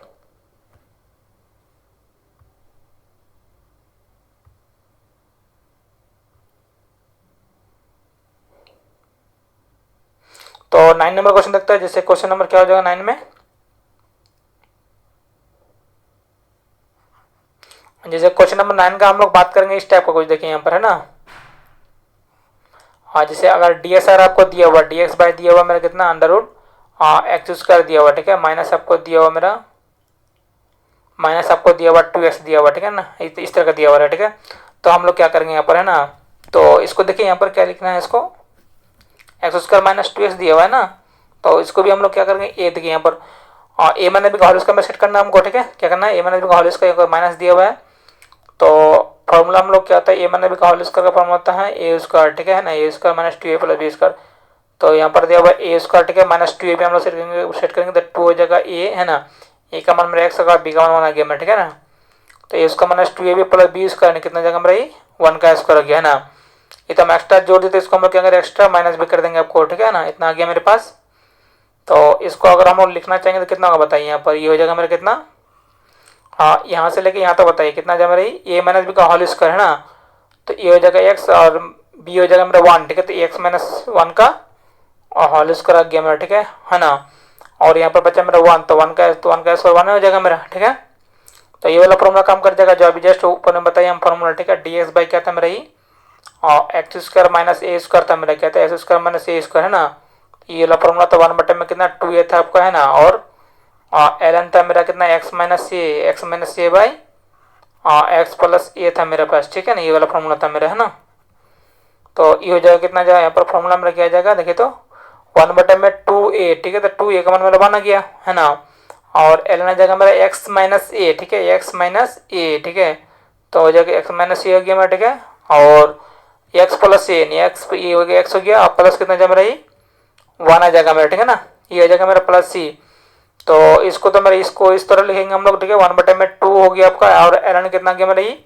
तो 9 नंबर क्वेश्चन देखते हैं, जैसे क्वेश्चन नंबर क्या हो जाएगा 9 में, जैसे क्वेश्चन नंबर 9 का हम लोग बात करेंगे इस टाइप का कुछ, देखिए यहाँ पर है ना। हाँ, जैसे अगर डी एस आर आपको दिया हुआ, डी एक्स बाई दिया हुआ मेरा कितना अंडर रूट एक्स स्क्वायर दिया हुआ, ठीक है, माइनस आपको दिया हुआ मेरा, माइनस आपको दिया हुआ 2x दिया हुआ, ठीक है ना, इस तरह का दिया हुआ है, ठीक है। तो हम लोग क्या करेंगे यहाँ पर है ना, तो इसको देखिए यहाँ पर क्या लिखना है, इसको एक्स स्क्वायर माइनस 2x दिया हुआ है ना, तो इसको भी हम लोग क्या करेंगे, ए देखिए यहाँ पर ए माइनस बी का होल स्क्वायर में सेट करना है हमको, ठीक है। क्या करना है, ए माइनस बी का होल स्क्वायर माइनस दिया हुआ है, तो फॉर्मूला हम लोग क्या होता है, ए माइनस बी का होल स्क्वायर का फॉर्मूला होता है ए स्क्वायर, ठीक है ना, A square minus 2a plus B square. तो यहाँ पर दिया हुआ ए स्क्वायर, ठीक है, माइनस 2a भी हम लोग सेट करेंगे तो 2 हो जाएगा ए, है ना, ए का मान मेरा एक्स होगा, बी का मान 1 आ गया मेरा, ठीक है ना। तो A square minus 2ab plus B square कितना जाएगा मेरा, ये 1 का स्क्वायर हो गया, है ना। ये तो हम एक्स्ट्रा जोड़ देते, इसको हम लोग क्या करें, एक्स्ट्रा माइनस भी कर देंगे आपको, ठीक है ना, इतना आ गया मेरे पास। तो इसको अगर हम लोग लिखना चाहेंगे तो कितना होगा बताइए, यहाँ पर ये हो जाएगा मेरा कितना, हाँ, यहाँ से लेके यहाँ तक बताइए कितना जाएगा मेरा, ए माइनस बी का होल स्क्वायर है ना, तो ये हो जाएगा एक्स और बी हो जाएगा मेरा 1, ठीक है। तो एक्स माइनस 1 का होल स्क्वायर आ गया मेरा, ठीक है ना। और यहाँ पर बचा मेरा 1, तो 1 का स्क्वायर 1 हो जाएगा मेरा, ठीक है। तो ये वाला फॉर्मूला काम कर जाएगा जो अभी जस्ट ऊपर में बताइए हम फॉर्मूला, ठीक है। डी एक्स बाई क्या था मेरा, ये और x square minus A square था मेरा, क्या था, x square minus A square, है ना। ये वाला फॉर्मूला तो 1 में कितना 2a था आपका, है ना, और एल एन था मेरा कितना, X minus A by X plus A था मेरे पास, ठीक है ना, ये वाला फॉर्मूला था मेरा, है ना। तो ये हो जाएगा कितना जाएगा यहाँ पर फॉर्मूला मेरा क्या जाएगा, देखिए तो 1/2a, ठीक है। तो 2a का मान मेरा 1 आ गया, है ना, और एल एन आ जाएगा मेरा एक्स माइनस ए, ठीक है, एक्स माइनस ए, ठीक है। तो हो जाएगा एक्स माइनस ए हो गया मेरा, ठीक है, और एक्स प्लस ए, एक्स ये हो गया, एक्स हो गया, और प्लस कितना जाएगा मेरा, ये 1 आ जाएगा मेरा, ठीक है ना, ये हो जाएगा मेरा प्लस सी। तो इसको तो मेरा इसको इस तरह लिखेंगे हम लोग, ठीक है, 1/2 हो गया आपका, और एल एन कितना गया मेरा, ये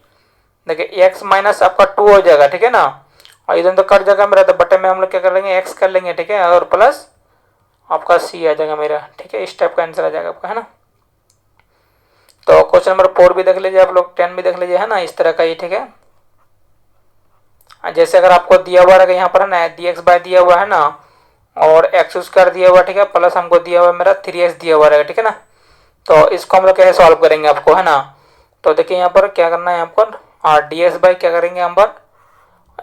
देखिए एक्स माइनस आपका 2 हो जाएगा, ठीक है ना, और इधर तो कट जाएगा मेरा, तो बटे में हम लोग क्या कर लेंगे, एक्स कर लेंगे, ठीक है, और प्लस आपका सी आ जाएगा मेरा, ठीक है, इस टाइप का आंसर आ जाएगा आपका, है ना। तो क्वेश्चन नंबर 4 भी देख लीजिए आप लोग, 10 भी देख लीजिए, है ना, इस तरह का ही, ठीक है। जैसे अगर आपको दिया हुआ है यहाँ पर, है ना, डी एक्स बाय दिया हुआ है ना, और एक्स स्क्वायर दिया हुआ, ठीक है, प्लस हमको दिया हुआ मेरा 3x दिया हुआ रहेगा, ठीक है ना। तो इसको हम लोग कैसे सॉल्व करेंगे आपको, है ना। तो देखिए यहाँ पर क्या करना है, यहाँ पर डी एक्स बाई क्या करेंगे, हम पर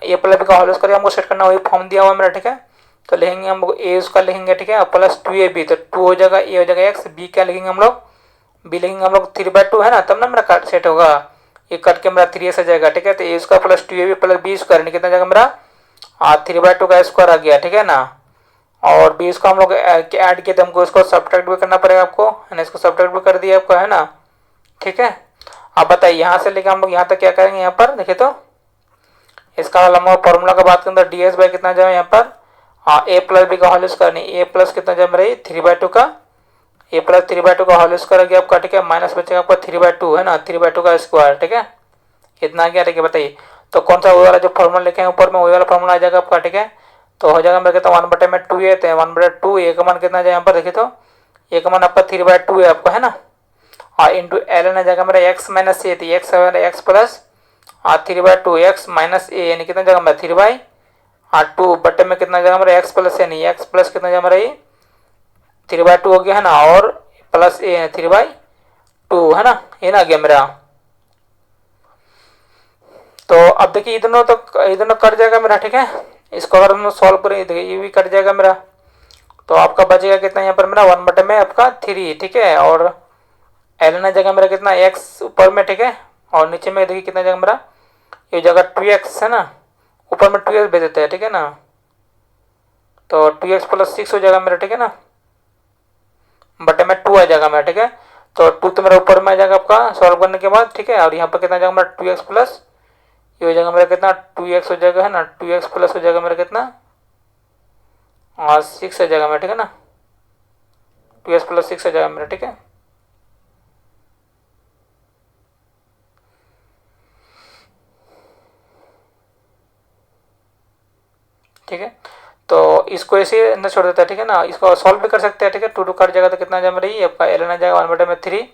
ए प्लस बी का होल स्क्वायर हमको सेट करना, वही फॉर्म दिया हुआ मेरा, ठीक है। तो लिखेंगे हम लोग ए उसका लिखेंगे, ठीक है, प्लस 2ab, तो 2 हो जाएगा, ए हो जाएगा एक्स, बी क्या लिखेंगे हम लोग, बी लिखेंगे हम लोग 3/2, है ना, तब ना मेरा कट सेट होगा, ये कट के मेरा 3x आ जाएगा, ठीक है। तो ए उसका plus 2ab plus B square कितना जाएगा मेरा 3/2 का स्क्वायर आ गया, ठीक है ना। और बी इसको हम लोग ऐड किए, तो हमको इसको सब्ट्रैक्ट भी करना पड़ेगा आपको, है ना, इसको सब्ट्रैक्ट भी कर दिया आपको, है ना, ठीक है। अब बताइए यहाँ से लेकर हम लोग यहाँ तक क्या करेंगे, यहाँ पर देखिए तो इसका लंबा फॉर्मूला का बात करें तो डी एस बाई कितना जाए यहाँ पर ए प्लस बी का होल स्क्वायर, नहीं ए प्लस कितना जाए मेरा, 3/2 का, ए प्लस 3/2 का होल स्क्वायर गया आपका, ठीक है, माइनस बचेगा आपका 3/2, है ना, 3/2 का स्क्वायर, ठीक है, इतना क्या, ठीक है, बताइए। तो कौन सा वो वाला जो फॉर्मूला लिखे हैं ऊपर में, वही वाला फॉर्मूला आ जाएगा आपका, ठीक है। तो हो जाएगा मेरा कितना 1/2 ए, 1/2 ए का मान कितना जाए यहाँ पर, देखिए तो ए का मान आपका 3/2 है आपका, है ना, और इंटू एल एन आ जाएगा मेरा एक्स माइनस ए, तो एक्स प्लस 3/2 एक्स माइनस ए, यानी कितना जाएगा मेरा 3/2 बटे में कितना जाएगा मेरा एक्स प्लस, यानी एक्स प्लस कितना जाएगा मेरा, ये 3/2 हो गया, है ना, और प्लस ए 3/2, है ना, ये ना आ गया मेरा। तो अब देखिए इधर तो कट जाएगा मेरा, ठीक है, इसको अगर हम सॉल्व करें देखिए ये भी कट जाएगा मेरा, तो आपका बचेगा कितना यहाँ पर मेरा 1 में आपका 3, ठीक है, और एल एन जगह मेरा कितना एक्स ऊपर में, ठीक है, और नीचे में देखिए कितना जगह मेरा, ये जगह 2x है ना, ऊपर में 2x भेज देते हैं, ठीक है ना, तो 2x प्लस 6 हो जाएगा मेरा, ठीक है ना, बटे में 2 आ जाएगा मेरा, ठीक है। तो 2 तो मेरा ऊपर में आ जाएगा आपका सॉल्व करने के बाद, ठीक है, और यहाँ पर कितना जाएगा मेरा 2x प्लस, ये हो जाएगा मेरा कितना 2x हो जाएगा, है ना, 2x प्लस हो जाएगा मेरा कितना 6 आ जाएगा मेरा, ठीक है ना, 2x प्लस 6 आ जाएगा मेरा, ठीक है। ठीक है, तो इसको ऐसे न छोड़ देता है, ठीक है ना, इसको सॉल्व भी कर सकते हैं, ठीक है, 2 कट जाएगा तो कितना जम रही है आपका एल एन आ जाएगा 1/3,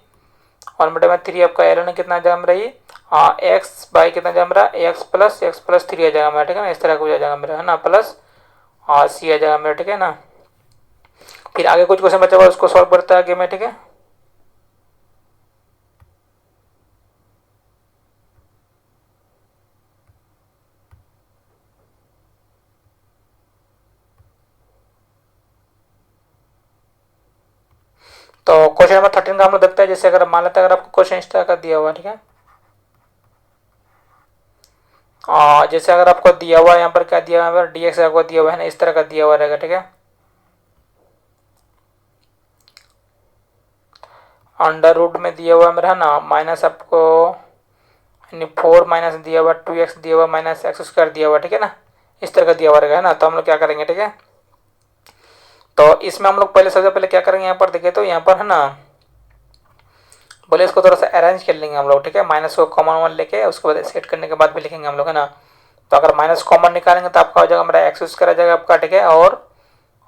1/3 आपका एल एन कितना जम रही है एक्स बाई कितना जम रहा है एक्स प्लस 3 आ जाएगा मेरा, ठीक है ना, इस तरह का हो जाएगा मेरा, है ना, प्लस सी आ जाएगा मेरा, ठीक है ना। फिर आगे कुछ क्वेश्चन बचा हुआ उसको सॉल्व करता है आगे में, ठीक है। क्वेश्चन नंबर 13 का हम लोग देखते हैं। जैसे अगर मान लेते हैं अगर आपको क्वेश्चन इस तरह का दिया हुआ, ठीक है, जैसे अगर आपको दिया हुआ यहाँ पर क्या दिया हुआ है, dx आपको दिया हुआ है ना, इस तरह का दिया हुआ रहेगा, ठीक है। अंडर रूट में दिया हुआ मेरा है ना माइनस आपको 4 माइनस दिया हुआ 2x दिया हुआ माइनस एक्स स्क्वायर दिया हुआ, ठीक है ना, इस तरह का दिया हुआ रहेगा है ना। तो हम लोग क्या करेंगे, ठीक है, तो इसमें हम लोग पहले सबसे पहले क्या करेंगे, यहाँ पर देखिए तो यहाँ पर है ना बोले इसको थोड़ा सा अरेंज कर लेंगे हम लोग, ठीक है। माइनस को कॉमन वन लेके उसके बाद सेट करने के बाद भी लिखेंगे हम लोग, है ना। तो अगर माइनस कॉमन निकालेंगे तो आपका हो जाएगा मेरा एक्स स्क्वायर आ जाएगा आपका, ठीक है, और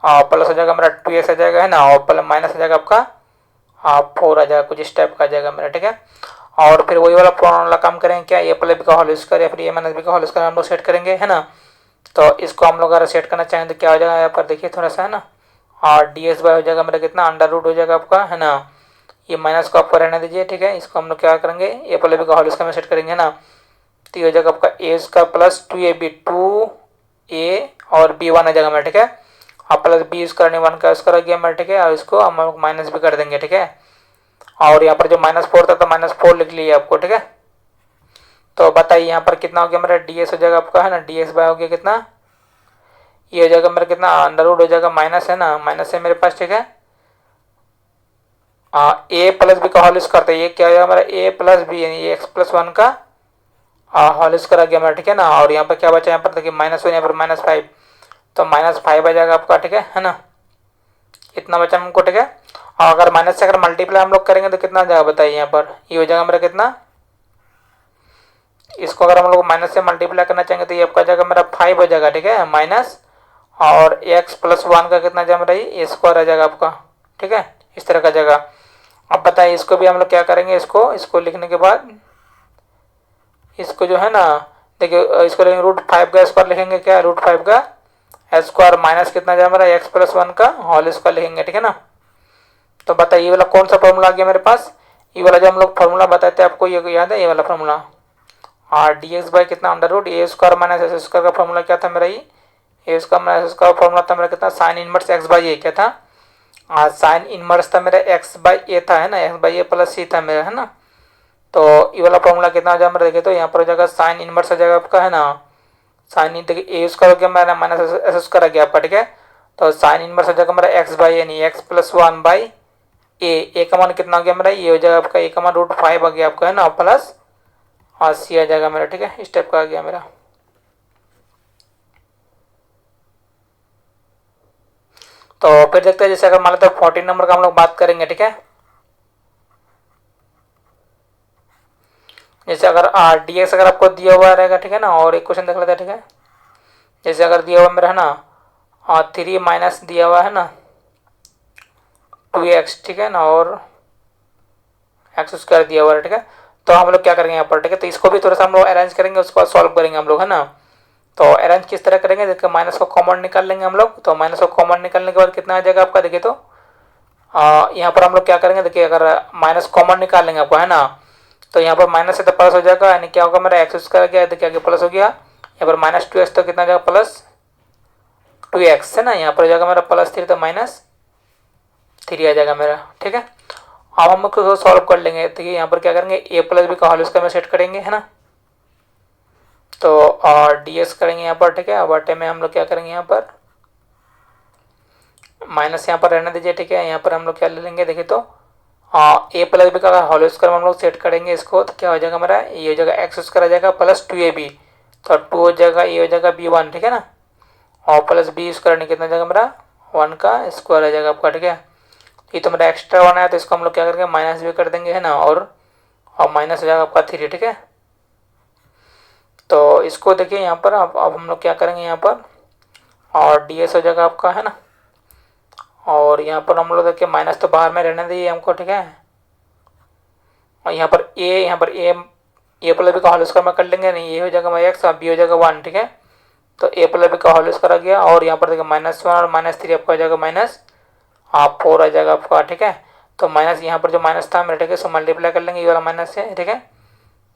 प्लस हो जाएगा मेरा 2x आ जाएगा, है ना, और प्लस माइनस आ जाएगा आपका 4 आ जाएगा, कुछ इस टाइप का आ जाएगा मेरा, ठीक है। और फिर वही वाला फॉर्मूला काम करेंगे क्या, ए प्लस बी का होल स्क्वायर या फिर ए माइनस बी का होल स्क्वायर हम लोग सेट करेंगे, है ना। तो इसको हम लोग अगर सेट करना चाहें तो क्या हो जाएगा यहाँ पर देखिए थोड़ा सा, है ना, और डी एस बाई हो जाएगा मेरा कितना अंडर रूट हो जाएगा आपका, है ना। ये माइनस को आपको रहने दीजिए, ठीक है। इसको हम लोग क्या करेंगे, ए प्लस बी का होल स्क्वायर में सेट करेंगे, है ना। तो ये हो जाएगा आपका ए स्क्वायर प्लस 2ab 2a और b1 आ जाएगा मेरा, ठीक है। और प्लस बी स्क्वायर 1 का स्क्वायर आ गया मेरा, ठीक है। और इसको हम लोग माइनस भी कर देंगे, ठीक है। और यहाँ पर जो -4 था तो -4 लिख लिया आपको, ठीक है। तो बताइए यहाँ पर कितना हो गया मेरा, डी एस हो जाएगा आपका, है ना, डी एस बाय हो गया कितना, ये हो जाएगा मेरा कितना अंडर रूट हो जाएगा माइनस, है ना, माइनस है मेरे पास, ठीक है। ए प्लस बी का होल स्क्वायर, तो ये क्या हो जाएगा मेरा ए प्लस बी यानी एक्स प्लस 1 का होल स्क्वायर आ गया मेरा, ठीक है ना। और यहाँ पर क्या बचा, यहाँ पर देखिए -1 यहाँ पर -5, तो -5 आ जाएगा आपका, ठीक है ना। इतना बचा हमको, ठीक है। और अगर माइनस से अगर मल्टीप्लाई हम लोग करेंगे तो कितना आ जाएगा बताइए, यहाँ पर ये हो जाएगा मेरा कितना, इसको अगर हम लोग माइनस से मल्टीप्लाई करना चाहेंगे तो ये आपका जाएगा मेरा 5 हो जाएगा, ठीक है, माइनस और एक्स प्लस 1 का कितना जाएगा मेरा ये स्क्वायर आ जाएगा आपका, ठीक है, इस तरह का जाएगा। अब बताइए इसको भी हम लोग क्या करेंगे, इसको लिखने के बाद इसको जो है ना देखिए इसको लिखेंगे √5 का स्क्वायर लिखेंगे, क्या √5 का स्क्वायर माइनस कितना जाएगा मेरा एक्स प्लस 1 का होल स्क्वायर लिखेंगे, ठीक है ना। तो बताइए ये वाला कौन सा फॉर्मूला आ गया मेरे पास, ये वाला जो हम लोग फॉर्मूला बताते हैं आपको, ये याद है ये वाला फॉर्मूला, और डी एक्स बाई कितना under root A square minus S square का फॉर्मूला क्या था मेरा, ये A square minus S square formula था मेरा कितना, sine inverse X by A क्या था, साइन इनवर्स था मेरा एक्स बाई ए था, है ना, एक्स बाई ए प्लस सी था मेरा, है ना। तो ये वाला फॉर्मूला कितना हो जाएगा मेरा देखिए तो यहाँ पर हो जाएगा साइन इनवर्स आ जाएगा आपका, है ना, साइन देखिए ए स्क्वायर हो गया मेरा माइनस एस स्क्वायर आ गया आपका, ठीक है। तो साइन इनवर्स हो जाएगा मेरा एक्स बाई यानी एक्स प्लस 1 बाई ए का मान कितना हो गया मेरा, ये हो जाएगा आपका ए का मान √5 आ गया आपका, है ना, प्लस और सी आ जाएगा मेरा, ठीक है, इस टाइप का आ गया मेरा। तो फिर देखते हैं जैसे अगर मान लेते हैं 14 नंबर का हम लोग बात करेंगे, ठीक है। जैसे अगर डी एक्स अगर आपको दिया हुआ रहेगा, ठीक है ना, और एक क्वेश्चन देख लेते हैं, ठीक है। जैसे अगर दिया हुआ मेरा है ना 3 माइनस दिया हुआ है ना 2x, ठीक है ना, और एक्स स्क्वायर दिया हुआ है, ठीक है। तो हम लोग क्या करेंगे यहाँ पर, ठीक है, तो इसको भी थोड़ा सा हम लोग अरेंज करेंगे, उसके बाद सॉल्व करेंगे हम लोग, है ना। तो अरेंज किस तरह करेंगे, देखिए माइनस को कॉमन निकाल लेंगे हम लोग, तो माइनस को कॉमन निकालने के बाद कितना आ जाएगा आपका देखिए तो यहाँ पर हम लोग क्या करेंगे देखिए, अगर माइनस कॉमन निकाल लेंगे आपको, है ना, तो यहाँ पर माइनस से तो प्लस हो जाएगा, यानी क्या होगा मेरा एक्स स्क्वायर गया देखिए आगे प्लस हो गया, यहाँ पर -2x तो कितना जाएगा +2x, है ना, यहाँ पर जाएगा मेरा +3 तो -3 आ जाएगा मेरा, ठीक है। अब हम लोग सॉल्व कर लेंगे, देखिए यहाँ पर क्या करेंगे ए प्लस बी का होल स्क्वायर में सेट करेंगे, है ना। तो डी एस करेंगे यहाँ पर, ठीक है, बटे में हम लोग क्या करेंगे यहाँ पर माइनस यहाँ पर रहने दीजिए, ठीक है। यहाँ पर हम लोग क्या ले लेंगे देखिए तो ए प्लस बी का होल स्क्वायर हम लोग सेट करेंगे इसको, तो क्या हो जाएगा मेरा ये हो जाएगा एक्स स्क्वायर आ जाएगा प्लस 2ab, तो 2 हो जाएगा ये हो जाएगा b1, ठीक है ना, और प्लस बी स्क्वायर कितना जाएगा मेरा 1 का स्क्वायर आ जाएगा आपका, ठीक है। ये तो मेरा एक्स्ट्रा 1 है तो इसको हम लोग क्या करेंगे माइनस भी कर देंगे, है ना, और माइनस हो जाएगा आपका 3, ठीक है। तो इसको देखिए यहाँ पर अब हम लोग क्या करेंगे यहाँ पर और डी एस हो जाएगा आपका, है ना, और यहाँ पर हम लोग देखिए माइनस तो बाहर में रहने दीजिए हमको, ठीक है। और यहाँ पर ए प्लस बी का होल स्क्वायर में कर लेंगे, नहीं ये हो जाएगा मेरा एक्स और बी हो जाएगा 1, ठीक है। तो ए प्लस बी का होल स्क्वायर आ गया, और यहाँ पर देखिए -1 और -3 आपका हो जाएगा -4 आ जाएगा आपका, ठीक है। तो माइनस यहाँ पर जो माइनस था मेरा, ठीक है, सो मल्टीप्लाई कर लेंगे ये वाला माइनस से, ठीक है।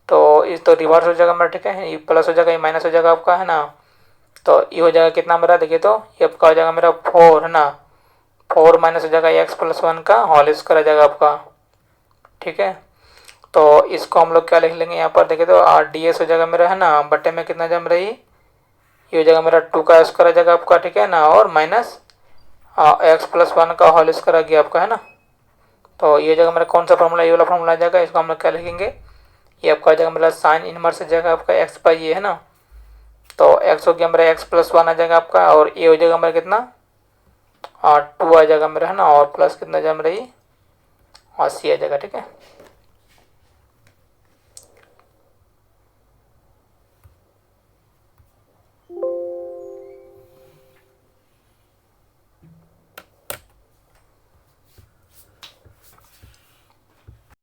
तो इस तो रिवर्स हो जाएगा मेरा, ठीक है, ये प्लस हो जाएगा ये माइनस हो जाएगा आपका, है ना। तो ये हो जाएगा कितना मेरा देखिए तो ये आपका हो जाएगा मेरा 4, है ना, 4 माइनस हो जाएगा एक्स प्लस 1 का होल स्क्वायर आ जाएगा आपका। ठीक है, तो इसको हम लोग क्या लिख लेंगे यहाँ पर, देखे तो आर डी एस हो जाएगा मेरा, है ना, बटे में कितना जम रही, ये हो जाएगा मेरा 2 का स्क्वायर आ जाएगा आपका। ठीक है ना, और माइनस एक्स प्लस 1 का होल स्क्वायर आ गया आपका, है ना। तो ये जगह मेरा कौन सा फॉर्मूला, ये वाला फॉर्मूला आ जाएगा, इसको हम लोग क्या लिखेंगे, ये आपका आ जाएगा मेरा साइन इनवर्स आ जाएगा आपका एक्स बाई ये, है ना। तो एक्स हो गया मेरा एक्स प्लस 1 आ जाएगा आपका, और ये हो जाएगा मेरा कितना 2 आ जाएगा मेरा, है ना, और प्लस कितना जम रही 80 आ जाएगा। ठीक है।